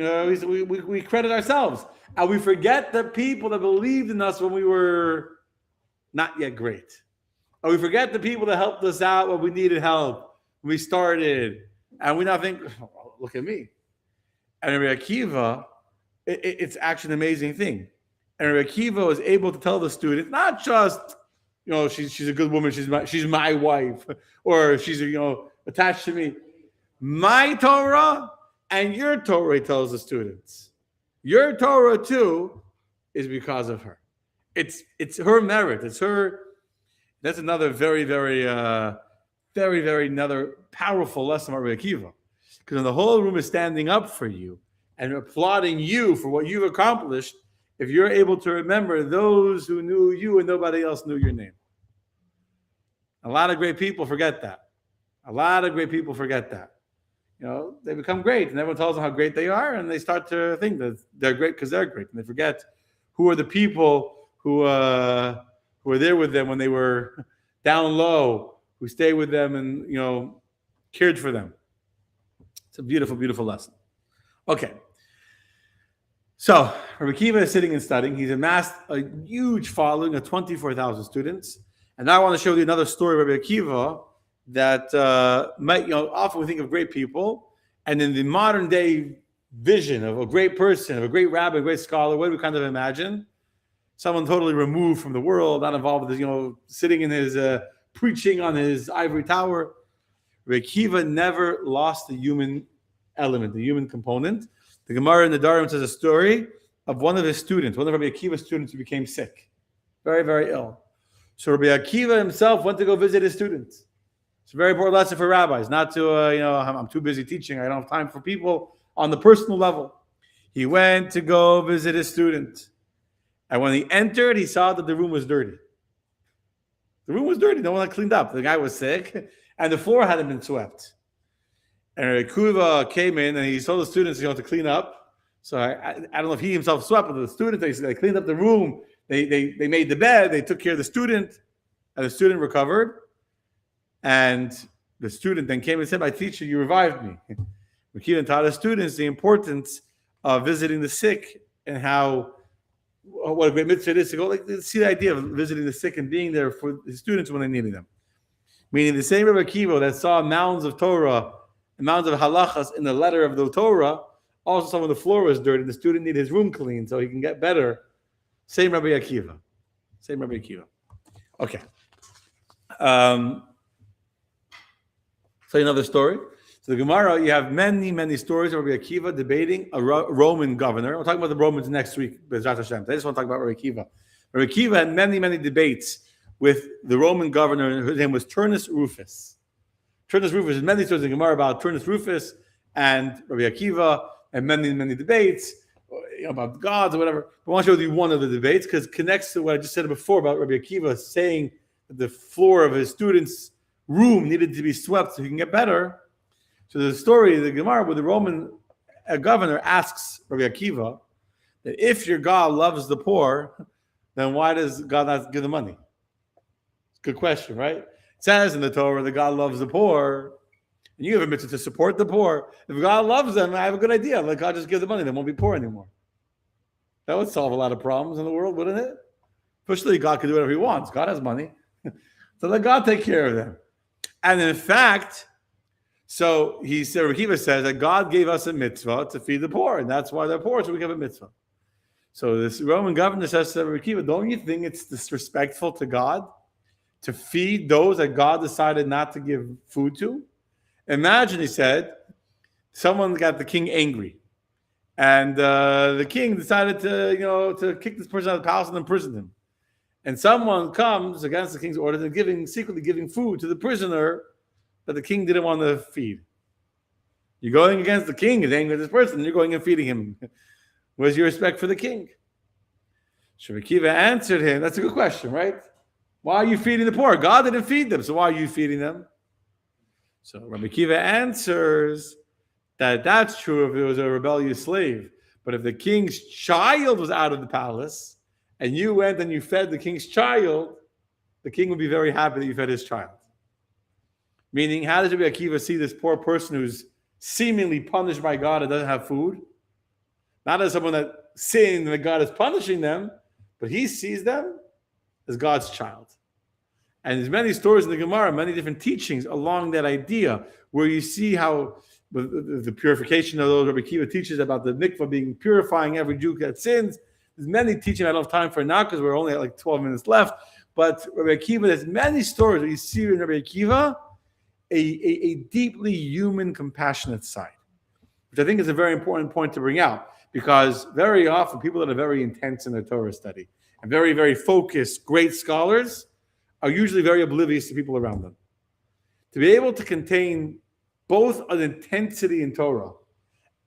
we credit ourselves. And we forget the people that believed in us when we were not yet great. And we forget the people that helped us out when we needed help, when we started. And we now think, oh, look at me. And Rabbi Akiva, it's actually an amazing thing. And Rabbi Akiva was able to tell the students, not just, she's a good woman, she's my wife, or she's, attached to me. My Torah and your Torah, he tells the students. Your Torah, too, is because of her. It's her merit. It's her. That's another very, very, very, very another powerful lesson about Rabbi Akiva. Because when the whole room is standing up for you and applauding you for what you've accomplished, if you're able to remember those who knew you and nobody else knew your name. A lot of great people forget that. They become great and everyone tells them how great they are and they start to think that they're great because they're great. And they forget who are the people who were there with them when they were down low, who stayed with them and, cared for them. It's a beautiful, beautiful lesson. Okay. So Rabbi Akiva is sitting and studying. He's amassed a huge following of 24,000 students. And now I want to show you another story of Rabbi Akiva that often we think of great people. And in the modern day vision of a great person, of a great rabbi, a great scholar, what do we kind of imagine? Someone totally removed from the world, not involved with sitting in his preaching on his ivory tower. Rabbi Akiva never lost the human element, the human component. The Gemara in the Dharam says a story of one of his students, one of Rabbi Akiva's students who became sick, very, very ill. So Rabbi Akiva himself went to go visit his students. It's a very important lesson for rabbis, not to, I'm too busy teaching. I don't have time for people on the personal level. He went to go visit his student. And when he entered, he saw that the room was dirty. The room was dirty. No one had cleaned up. The guy was sick, and the floor hadn't been swept. And Rabbi Akiva came in, and he told the students, to clean up. So I don't know if he himself swept, but the students, they cleaned up the room. They made the bed. They took care of the student, and the student recovered. And the student then came and said, "My teacher, you revived me." Rabbi Akiva taught his students the importance of visiting the sick and what a great mitzvah it is to go see the idea of visiting the sick and being there for his students when they needed them. Meaning the same Rabbi Akiva that saw mounds of Torah and mounds of halachas in the letter of the Torah, also saw when the floor was dirty and the student needed his room clean so he can get better. Same Rabbi Akiva. Okay. So another story. So the Gemara, you have many, many stories of Rabbi Akiva debating a Roman governor. We'll talk about the Romans next week, B'ezrat Hashem. I just want to talk about Rabbi Akiva. Rabbi Akiva had many, many debates with the Roman governor. His name was Turnus Rufus. Turnus Rufus, many stories in the Gemara about Turnus Rufus and Rabbi Akiva, and many, many debates about gods or whatever. But I want to show you one of the debates because it connects to what I just said before about Rabbi Akiva saying that the floor of his students' room needed to be swept so he can get better. So the story, the Gemara, where the Roman governor asks Rabbi Akiva that if your God loves the poor, then why does God not give the money? Good question, right? It says in the Torah that God loves the poor, and you have a mitzvah to support the poor. If God loves them, I have a good idea. Let God just give the money. They won't be poor anymore. That would solve a lot of problems in the world, wouldn't it? Firstly, God can do whatever he wants. God has money. So let God take care of them. And in fact, so he said, Akiva says that God gave us a mitzvah to feed the poor, and that's why they're poor, so we have a mitzvah. So this Roman governor says to Akiva, don't you think it's disrespectful to God to feed those that God decided not to give food to? Imagine, he said, someone got the king angry, and the king decided to kick this person out of the palace and imprison him. And someone comes against the king's orders and secretly giving food to the prisoner that the king didn't want to feed. You're going against the king, he's angry with this person, and you're going and feeding him. Where's your respect for the king? Rabbi Akiva answered him. That's a good question, right? Why are you feeding the poor? God didn't feed them, so why are you feeding them? So Rabbi Akiva answers that that's true if it was a rebellious slave. But if the king's child was out of the palace and you went and you fed the king's child, the king would be very happy that you fed his child. Meaning, how does Rabbi Akiva see this poor person who's seemingly punished by God and doesn't have food? Not as someone that's saying that God is punishing them, but he sees them as God's child. And there's many stories in the Gemara, many different teachings along that idea, where you see how the purification of those Rabbi Akiva teaches about the mikvah being purifying every Jew that sins. There's many teachings I don't have time for now because we're only at like 12 minutes left. But Rabbi Akiva, there's many stories that you see in Rabbi Akiva, a deeply human, compassionate side, which I think is a very important point to bring out, because very often people that are very intense in their Torah study and very, very focused, great scholars are usually very oblivious to people around them. To be able to contain both an intensity in Torah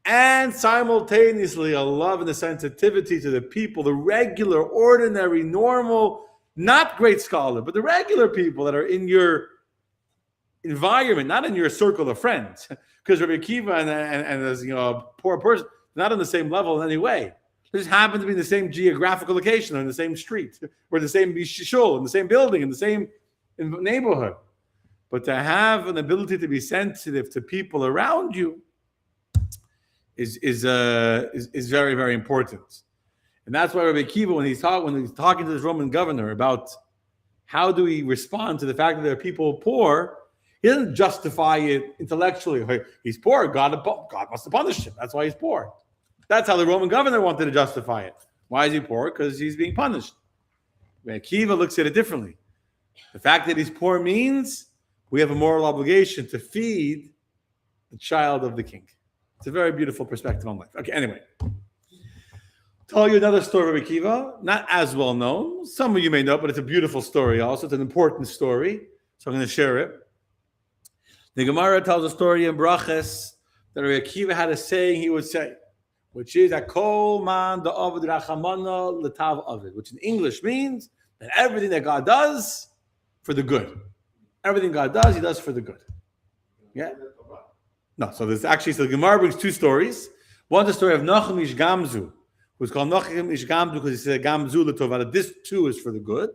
and simultaneously a love and a sensitivity to the people, the regular, ordinary, normal, not great scholar, but the regular people that are in your environment, not in your circle of friends. Because Rabbi Akiva and as a poor person, not on the same level in any way. They just happen to be in the same geographical location, or in the same street, or the same shul, in the same building, in the same neighborhood. But to have an ability to be sensitive to people around you is very, very important. And that's why Rabbi Akiva, when he's talking to this Roman governor about how do we respond to the fact that there are people poor, he doesn't justify it intellectually. Hey, he's poor. God must have punished him. That's why he's poor. That's how the Roman governor wanted to justify it. Why is he poor? Because he's being punished. Rabbi Akiva looks at it differently. The fact that he's poor means we have a moral obligation to feed the child of the king. It's a very beautiful perspective on life. Okay, anyway. Tell you another story of Rabbi Akiva, not as well known. Some of you may know, but it's a beautiful story also. It's an important story, so I'm going to share it. The Gemara tells a story in Brachas that Rabbi Akiva had a saying he would say, which is that kol man da'avad rachamana letav avid, which in English means that everything that God does for the good. Everything God does, he does for the good. Yeah? No, so there's actually, so the Gemara brings two stories. One's the story of Nachum Ish Gamzu, who's called Nachum Ish Gamzu because he said Gamzu l'tovah. This too is for the good.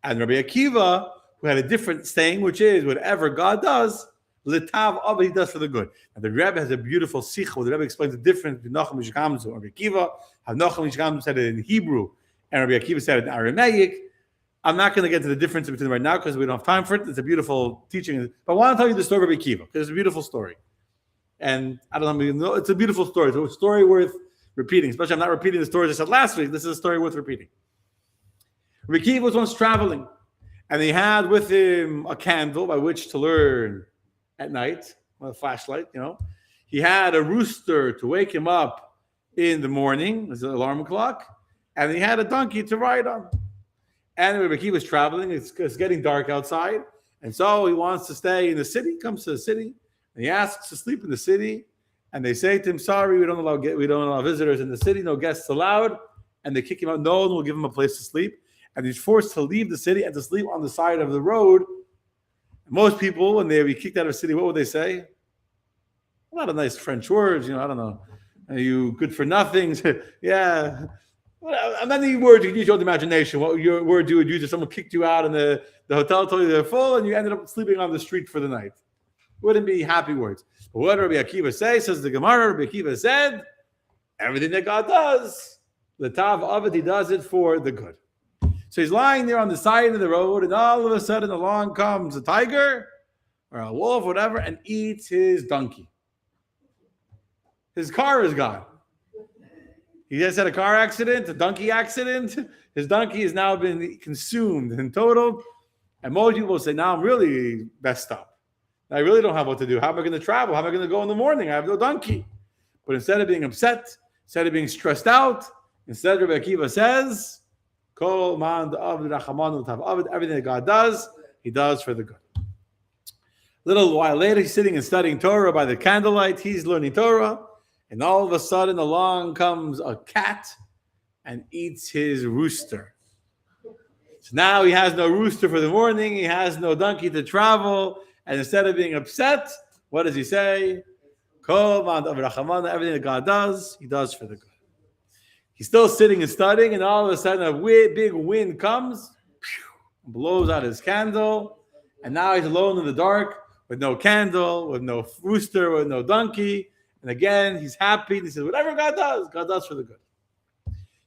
And Rabbi Akiva, who had a different saying, which is whatever God does, l'tav avid, he does for the good. And the Rebbe has a beautiful sikh where the Rebbe explains the difference between Nachum Ish Gamzu and Rabbi Akiva, how Nachum Ish Gamzu said it in Hebrew and Rabbi Akiva said it in Aramaic. I'm not going to get to the difference between them right now because we don't have time for it. It's a beautiful teaching. But I want to tell you the story of Rabbi Akiva because it's a beautiful story. And I don't know, it's a beautiful story. It's a story worth repeating, especially I'm not repeating the stories I said last week. This is a story worth repeating. Rabbi Akiva was once traveling, and he had with him a candle by which to learn at night, a flashlight, He had a rooster to wake him up in the morning, as an alarm clock, and he had a donkey to ride on. And Rabbi Akiva was traveling, it's getting dark outside, and so he wants to stay in the city, comes to the city, and he asks to sleep in the city, and they say to him, sorry, we don't allow visitors in the city, no guests allowed, and they kick him out. No one will give him a place to sleep, and he's forced to leave the city and to sleep on the side of the road. Most people, when they be kicked out of the city, what would they say? A lot of nice French words, I don't know. Are you good for nothing? Yeah. Many words you can use your own imagination. What your word you would use if someone kicked you out and the hotel told you they're full and you ended up sleeping on the street for the night. Wouldn't be happy words. But what Rabbi Akiva says the Gemara, Rabbi Akiva said, everything that God does, the tav of it, he does it for the good. So he's lying there on the side of the road, and all of a sudden along comes a tiger or a wolf, whatever, and eats his donkey. His car is gone. He just had a car accident, a donkey accident. His donkey has now been consumed and totaled. And most people will say, now I'm really messed up. I really don't have what to do. How am I going to travel? How am I going to go in the morning? I have no donkey. But instead of being upset, instead of being stressed out, instead Rabbi Akiva says, Kol man da'avad rachamanu l'tav avid, everything that God does, he does for the good. A little while later, he's sitting and studying Torah by the candlelight. He's learning Torah. And all of a sudden, along comes a cat and eats his rooster. So now he has no rooster for the morning. He has no donkey to travel. And instead of being upset, what does he say? Everything that God does, he does for the good. He's still sitting and studying, and all of a sudden a big wind comes, blows out his candle, and now he's alone in the dark with no candle, with no rooster, with no donkey. And again, he's happy. He says, whatever God does for the good.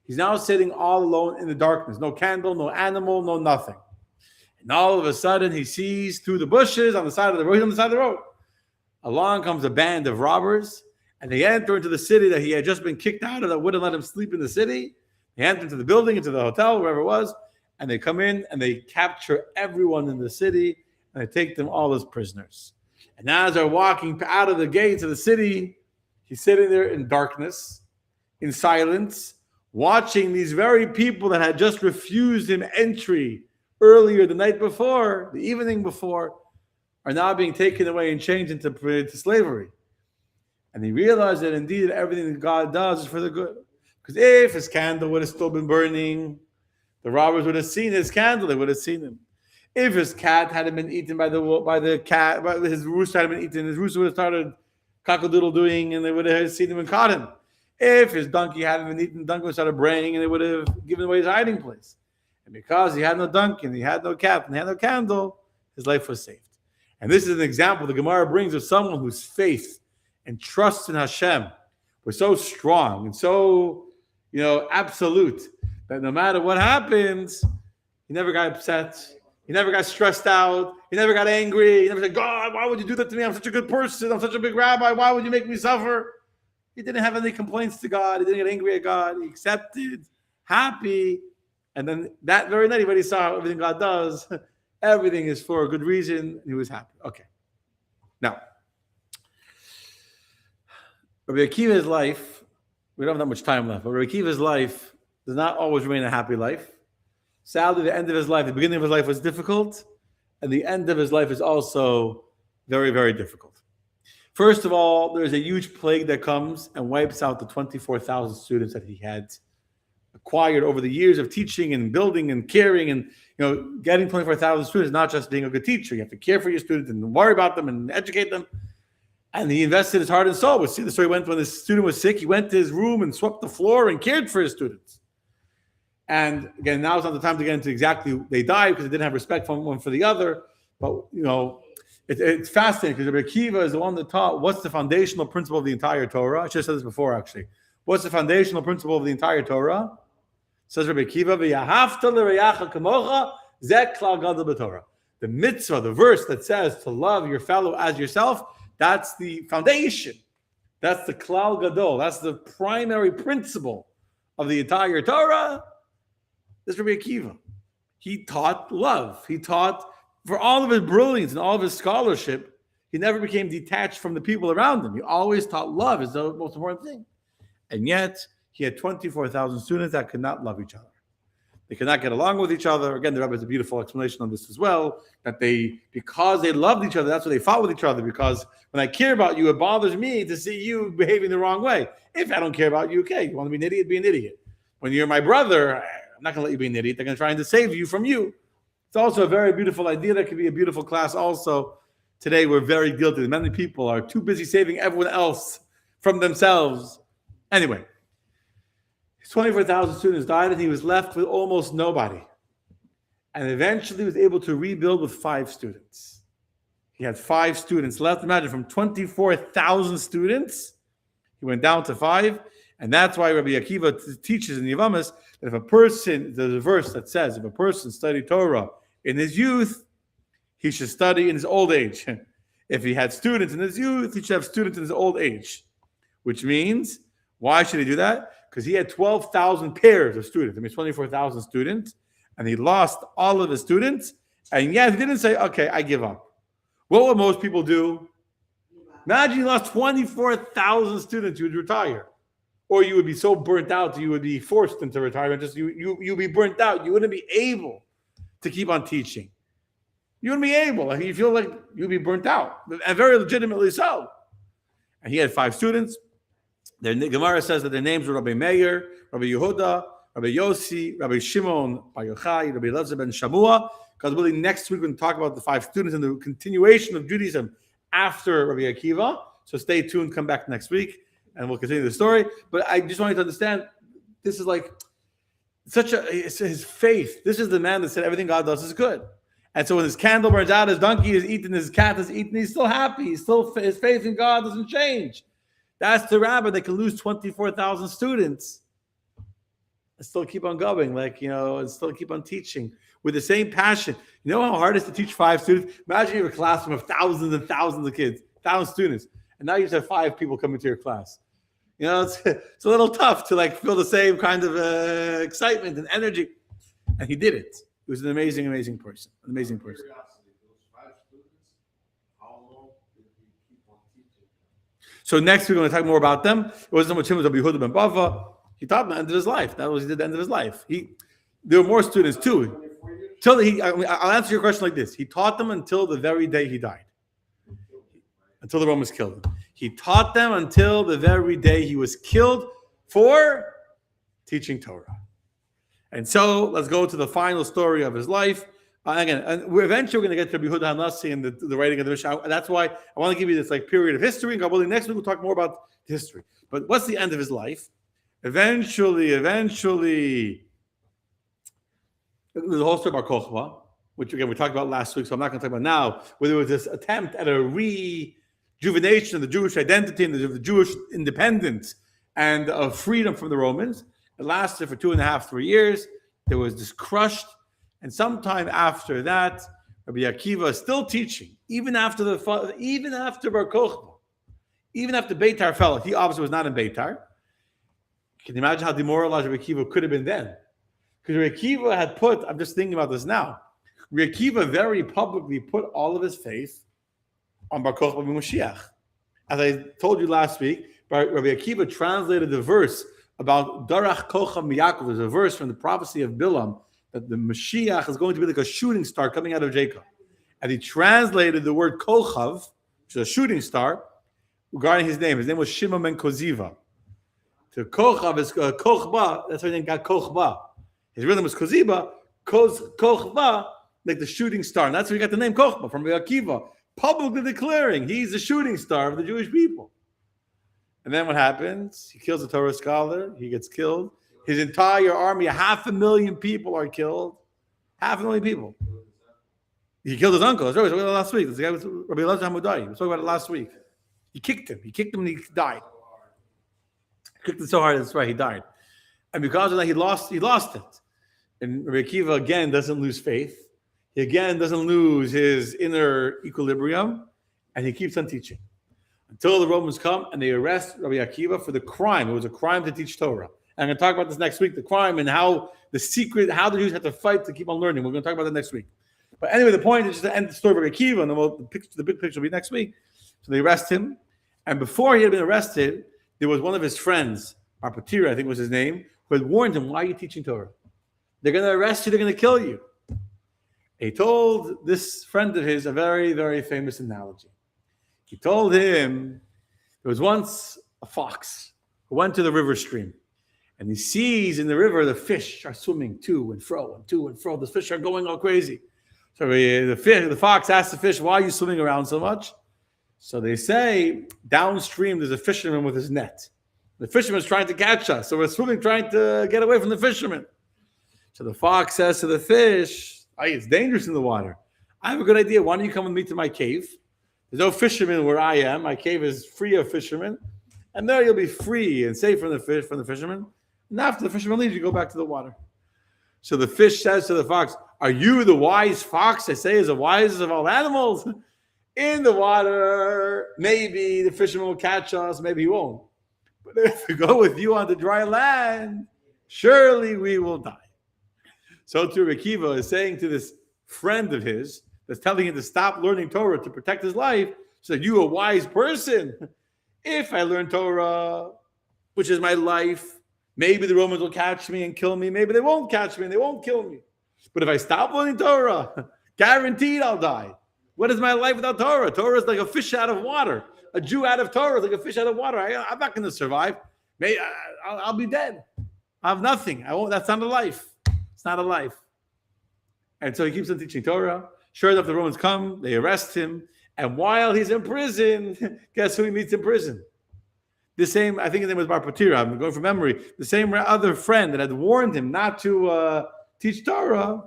He's now sitting all alone in the darkness. No candle, no animal, no nothing. And all of a sudden, he sees through the bushes on the side of the road. He's on the side of the road. Along comes a band of robbers, and they enter into the city that he had just been kicked out of that wouldn't let him sleep in the city. They enter into the building, into the hotel, wherever it was, and they come in and they capture everyone in the city, and they take them all as prisoners. And as they're walking out of the gates of the city, he's sitting there in darkness, in silence, watching these very people that had just refused him entry earlier the night before, the evening before, are now being taken away and changed into slavery. And he realized that indeed everything that God does is for the good. Because if his candle would have still been burning, the robbers would have seen his candle, they would have seen him. If his cat hadn't been eaten by the cat, his rooster hadn't been eaten, his rooster would have started cock-a-doodle doing, and they would have seen him and caught him. If his donkey hadn't been eaten, the donkey would have started braying, and they would have given away his hiding place. And because he had no donkey, and he had no cat, and he had no candle, his life was saved. And this is an example the Gemara brings of someone whose faith and trust in Hashem was so strong and so, absolute that no matter what happens, he never got upset. He never got stressed out. He never got angry. He never said, God, why would you do that to me? I'm such a good person. I'm such a big rabbi. Why would you make me suffer? He didn't have any complaints to God. He didn't get angry at God. He accepted, happy. And then that very night, when he saw everything God does, everything is for a good reason. He was happy. Okay. Now, Rabbi Akiva's life, we don't have that much time left, but Rabbi Akiva's life does not always remain a happy life. Sadly, the end of his life, the beginning of his life was difficult, and the end of his life is also very, very difficult. First of all, there's a huge plague that comes and wipes out the 24,000 students that he had acquired over the years of teaching and building and caring. And getting 24,000 students is not just being a good teacher. You have to care for your students and worry about them and educate them. And he invested his heart and soul. We see the story went when the student was sick. He went to his room and swept the floor and cared for his students. And again, now is not the time to get into exactly they died because they didn't have respect from one for the other. But it's fascinating because Rabbi Akiva is the one that taught what's the foundational principle of the entire Torah. I should have said this before, actually. What's the foundational principle of the entire Torah? Says Rabbi Akiva, "V'yahavta l'reyacha kamocha zeh klal gadol b'Torah." The mitzvah, the verse that says to love your fellow as yourself, that's the foundation. That's the klal gadol. That's the primary principle of the entire Torah. This is Rabbi Akiva. He taught love. He taught, for all of his brilliance and all of his scholarship, he never became detached from the people around him. He always taught love is the most important thing. And yet, he had 24,000 students that could not love each other. They could not get along with each other. Again, the Rabbi has a beautiful explanation on this as well, that because they loved each other, that's why they fought with each other, because when I care about you, it bothers me to see you behaving the wrong way. If I don't care about you, okay, you want to be an idiot, be an idiot. When you're my brother, I'm not going to let you be an idiot. They're going to try to save you from you. It's also a very beautiful idea. That could be a beautiful class also. Today, we're very guilty. Many people are too busy saving everyone else from themselves. Anyway, 24,000 students died, and he was left with almost nobody. And eventually he was able to rebuild with 5 students. He had 5 students left. Imagine, from 24,000 students, he went down to 5. And that's why Rabbi Akiva teaches in Yavamas that if a person, there's a verse that says, if a person studied Torah in his youth, he should study in his old age. If he had students in his youth, he should have students in his old age. Which means, why should he do that? Because he had 12,000 pairs of students. I mean, 24,000 students. And he lost all of his students. And yet he didn't say, okay, I give up. What would most people do? Imagine you lost 24,000 students, you would retire. Or you would be so burnt out that you would be forced into retirement. Just you'd be burnt out. You wouldn't be able to keep on teaching. You wouldn't be able. You feel like you'd be burnt out. And very legitimately so. And he had 5 students. The Gemara says that their names were Rabbi Meir, Rabbi Yehuda, Rabbi Yossi, Rabbi Shimon Bar Yochai, Rabbi Elazar ben Shamua. Because really next week we're going to talk about the 5 students and the continuation of Judaism after Rabbi Akiva. So stay tuned, come back next week, and we'll continue the story. But I just want you to understand, this is like it's his faith. This is the man that said everything God does is good. And so when his candle burns out, his donkey is eaten, his cat is eaten, he's still happy. His faith in God doesn't change. That's the rabbi that can lose 24,000 students and still keep on going, and still keep on teaching with the same passion. You know how hard it is to teach 5 students? Imagine you have a classroom of thousands and thousands of kids, 1,000 students, and now you just have 5 people coming to your class. It's a little tough to feel the same kind of excitement and energy. And he did it. He was an amazing, amazing person. An amazing person. Those 5 students, how long did he keep on teaching? So next we're going to talk more about them. It wasn't so much him as Rabbi Yehuda ben Bava. He taught them at the end of his life. That was he did at the end of his life. There were more students too. I'll answer your question like this. He taught them until the very day he died. Until the Romans killed him. He taught them until the very day he was killed for teaching Torah. And so let's go to the final story of his life. We're eventually going to get to Rabbi Yehuda Hanassi and the writing of the Mishnah. That's why I want to give you this period of history. And God willing, next week we'll talk more about history. But what's the end of his life? Eventually, the whole story about Kochba, which again we talked about last week, so I'm not going to talk about now, where there was this attempt at a rejuvenation of the Jewish identity and the Jewish independence and of freedom from the Romans. It lasted for 2.5, 3 years. There was this crushed, and sometime after that, Rabbi Akiva is still teaching, even after Bar Kochba, even after Beitar fell. He obviously was not in Beitar. Can you imagine how demoralized Rabbi Akiva could have been then? Because Rabbi Akiva had I'm just thinking about this now, Rabbi Akiva very publicly put all of his faith on Bar Kochba ben Mashiach. As I told you last week, Rabbi Akiva translated the verse about Darach Kocha Miyakov. There's a verse from the prophecy of Bilam that the Mashiach is going to be like a shooting star coming out of Jacob. And he translated the word Kochav, which is a shooting star, regarding his name. His name was Shimon ben Koziva. So Kochav is Kochba, that's why he got Kochba. His real name was Koziba, Kochba, like the shooting star. And that's where he got the name Kochba, from Rabbi Akiva, publicly declaring he's the shooting star of the Jewish people. And then what happens? He kills a Torah scholar. He gets killed. His entire army, 500,000 people are killed. 500,000 people. He killed his uncle. That's right. We talked about it last week. This guy was Rabbi Elazar Hamudai. We talked about it last week. He kicked him. And he died. He kicked him so hard, that's right, he died. And because of that, he lost it. And Rabbi Akiva, again, doesn't lose faith. He, again, doesn't lose his inner equilibrium. And he keeps on teaching. Until the Romans come and they arrest Rabbi Akiva for the crime. It was a crime to teach Torah. And I'm going to talk about this next week, the crime and how the Jews had to fight to keep on learning. We're going to talk about that next week. But anyway, the point is just to end the story of Rabbi Akiva, and then the big picture will be next week. So they arrest him. And before he had been arrested, there was one of his friends, Arpatira, I think was his name, who had warned him, why are you teaching Torah? They're going to arrest you. They're going to kill you. He told this friend of his a very, very famous analogy. He told him there was once a fox who went to the river stream, and he sees in the river the fish are swimming to and fro and to and fro. The fish are going all crazy. So the fox asked the fish, why are you swimming around so much? So they say downstream there's a fisherman with his net. The fisherman's trying to catch us, so we're swimming trying to get away from the fisherman. So the fox says to the fish, hey, it's dangerous in the water. I have a good idea. Why don't you come with me to my cave? There's no fishermen where I am. My cave is free of fishermen. And there you'll be free and safe from the fishermen. And after the fisherman leaves, you go back to the water. So the fish says to the fox, are you the wise fox? I say is the wisest of all animals. In the water, maybe the fisherman will catch us, maybe he won't. But if we go with you on the dry land, surely we will die. So too Akiva is saying to this friend of his, that's telling him to stop learning Torah to protect his life, so that you, a wise person, if I learn Torah, which is my life, maybe the Romans will catch me and kill me. Maybe they won't catch me and they won't kill me. But if I stop learning Torah, guaranteed I'll die. What is my life without Torah? Torah is like a fish out of water. A Jew out of Torah is like a fish out of water. I'm not going to survive. I'll be dead. I have nothing. I won't. That's not a life. It's not a life. And so he keeps on teaching Torah. Sure enough, the Romans come. They arrest him. And while he's in prison, guess who he meets in prison? The same, I think his name was Bar Patira. I'm going from memory. The same other friend that had warned him not to teach Torah,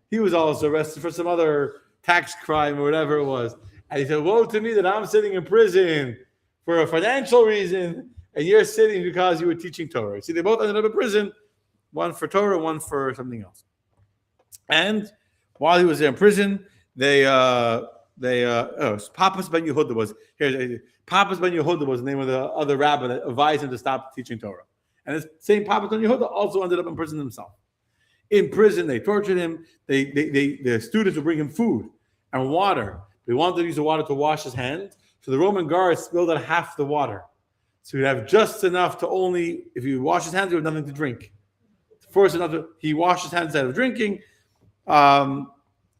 he was also arrested for some other tax crime or whatever it was. And he said, woe to me that I'm sitting in prison for a financial reason, and you're sitting because you were teaching Torah. See, they both ended up in prison, one for Torah, one for something else. And while he was there in prison, Papas ben Yehuda was here. Papas ben Yehuda was the name of the other rabbi that advised him to stop teaching Torah. And this same Papas ben Yehuda also ended up in prison himself. In prison, they tortured him. The students would bring him food and water. They wanted to use the water to wash his hands. So the Roman guards spilled out half the water. So he'd have just enough to only, if he wash his hands, he would have nothing to drink. First, he washed his hands instead of drinking.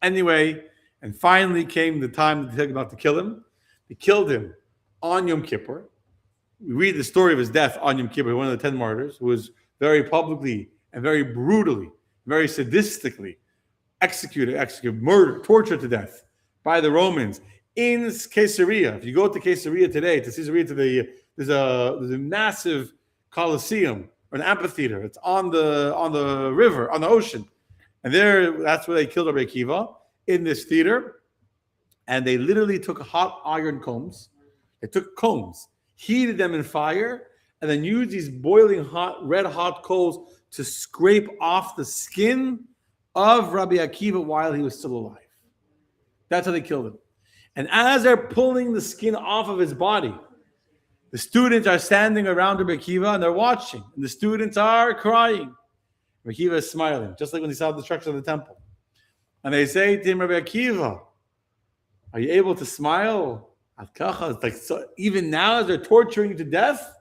Anyway, and finally came the time that they were about to kill him. They killed him on Yom Kippur. We read the story of his death on Yom Kippur, one of the 10 martyrs, who was very publicly and very brutally, very sadistically executed, murdered, tortured to death by the Romans in Caesarea. If you go to Caesarea today, there's a massive Colosseum, or an amphitheater. It's on the river, on the ocean. And that's where they killed Rabbi Akiva, in this theater. And they literally took hot iron combs. They took combs, heated them in fire, and then used these boiling hot, red hot coals to scrape off the skin of Rabbi Akiva while he was still alive. That's how they killed him. And as they're pulling the skin off of his body, the students are standing around Rabbi Akiva and they're watching. And the students are crying. Rabbi Akiva is smiling, just like when he saw the destruction of the temple. And they say to him, Rabbi Akiva, are you able to smile? It's like, so even now as they're torturing you to death?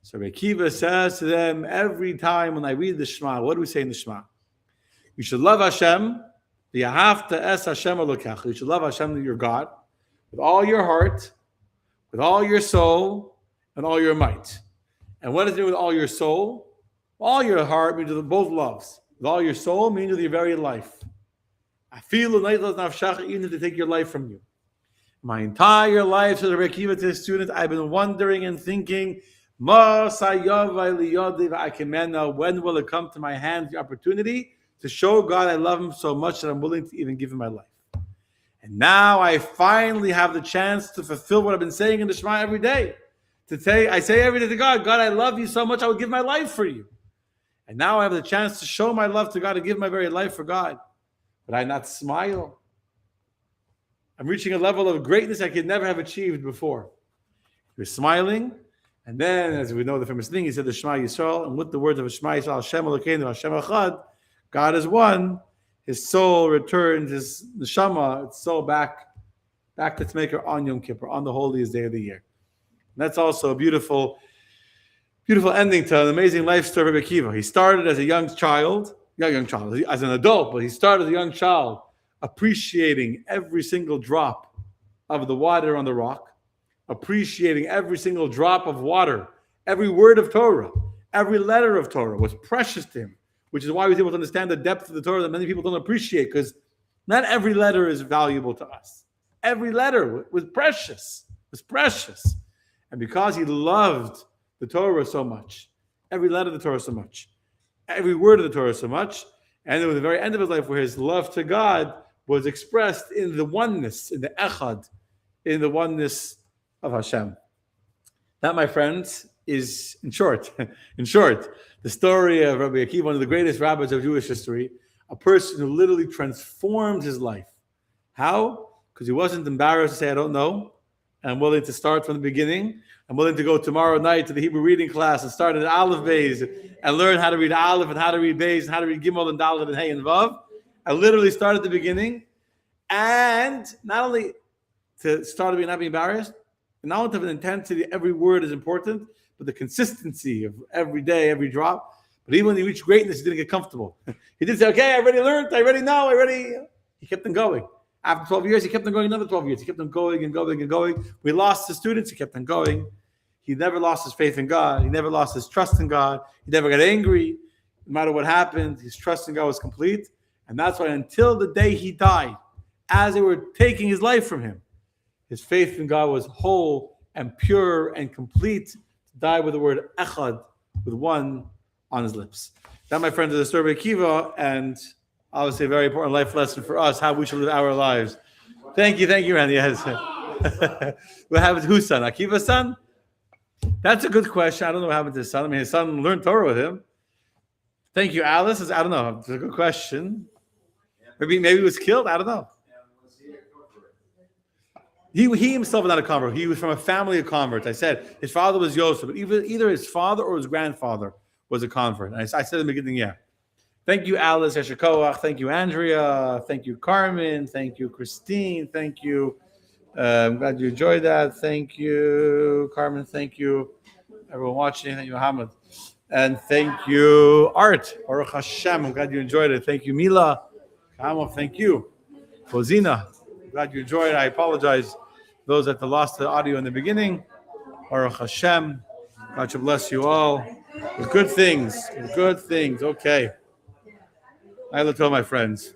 So Rabbi Akiva says to them, every time when I read the Shema, what do we say in the Shema? You should love Hashem. You should love Hashem, your God, with all your heart, with all your soul, and all your might. And what does it mean with all your soul? All your heart means with both loves. With all your soul means with your very life. I feel even if they take your life from you. My entire life, says Rabbi Akiva to his students, I've been wondering and thinking, when will it come to my hands the opportunity to show God I love him so much that I'm willing to even give him my life? And now I finally have the chance to fulfill what I've been saying in the Shema every day. I say every day to God, God, I love you so much, I will give my life for you. And now I have the chance to show my love to God, to give my very life for God. But I not smile. I'm reaching a level of greatness I could never have achieved before. He was smiling. And then, as we know the famous thing, he said the Shema Yisrael, and with the words of Shema Yisrael, Hashem Elokeinu, Hashem Echad, God is one. His soul returns, his neshama, its soul back to its maker on Yom Kippur, on the holiest day of the year. And that's also a beautiful ending to an amazing life story of Rabbi Akiva. He started as a young child, as an adult, but he started as a young child, appreciating every single drop of the water on the rock, appreciating every single drop of water, every word of Torah, every letter of Torah was precious to him, which is why he was able to understand the depth of the Torah that many people don't appreciate, because not every letter is valuable to us. Every letter was precious. And because he loved the Torah so much, every letter of the Torah so much, every word of the Torah so much, and it was the very end of his life where his love to God was expressed in the oneness, in the echad, in the oneness of Hashem. That, my friends, is, in short, the story of Rabbi Akiva, one of the greatest rabbis of Jewish history, a person who literally transformed his life. How? Because he wasn't embarrassed to say, I don't know. I'm willing to start from the beginning. I'm willing to go tomorrow night to the Hebrew reading class and start at Aleph Beis and learn how to read Aleph and how to read Beis and how to read Gimel and Dalet and Hey and Vav. I literally start at the beginning. And not only to start to not be embarrassed, and not only to have an intensity, every word is important, but the consistency of every day, every drop. But even when he reached greatness, he didn't get comfortable. He didn't say, okay, I already learned, I already know, He kept on going. After 12 years, he kept on going another 12 years. He kept on going and going and going. We lost the students, he kept on going. he never lost his faith in God. He never lost his trust in God. He never got angry. No matter what happened, his trust in God was complete. And that's why until the day he died, as they were taking his life from him, his faith in God was whole and pure and complete. To die with the word echad, with one on his lips. That, my friends, is the story of Akiva, and obviously a very important life lesson for us, how we should live our lives. Thank you, Randy. Yes. What happened to whose son? Akiva's son? That's a good question. I don't know what happened to his son. I mean, his son learned Torah with him. Thank you, Alice. I don't know. It's a good question. Maybe he was killed. I don't know. He himself was not a convert. He was from a family of converts. I said his father was Yosef, but either his father or his grandfather was a convert. And I said in the beginning, yeah. Thank you, Alice Yeshikoach. Thank you, Andrea. Thank you, Carmen. Thank you, Christine. Thank you. I'm glad you enjoyed that. Thank you, Carmen. Thank you, everyone watching. Thank you, Muhammad. And thank you, Art. Baruch Hashem. I'm glad you enjoyed it. Thank you, Mila. Kamov, thank you. Fozina. I'm glad you enjoyed it. I apologize those that lost the audio in the beginning. Baruch Hashem. God should bless you all with good things. With good things. Okay. I will tell my friends.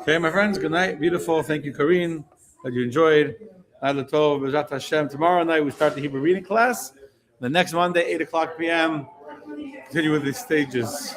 Okay, my friends, good night. Beautiful. Thank you, Karine. Glad you enjoyed. Tomorrow night we start the Hebrew reading class. The next Monday, 8 o'clock p.m., continue with the stages.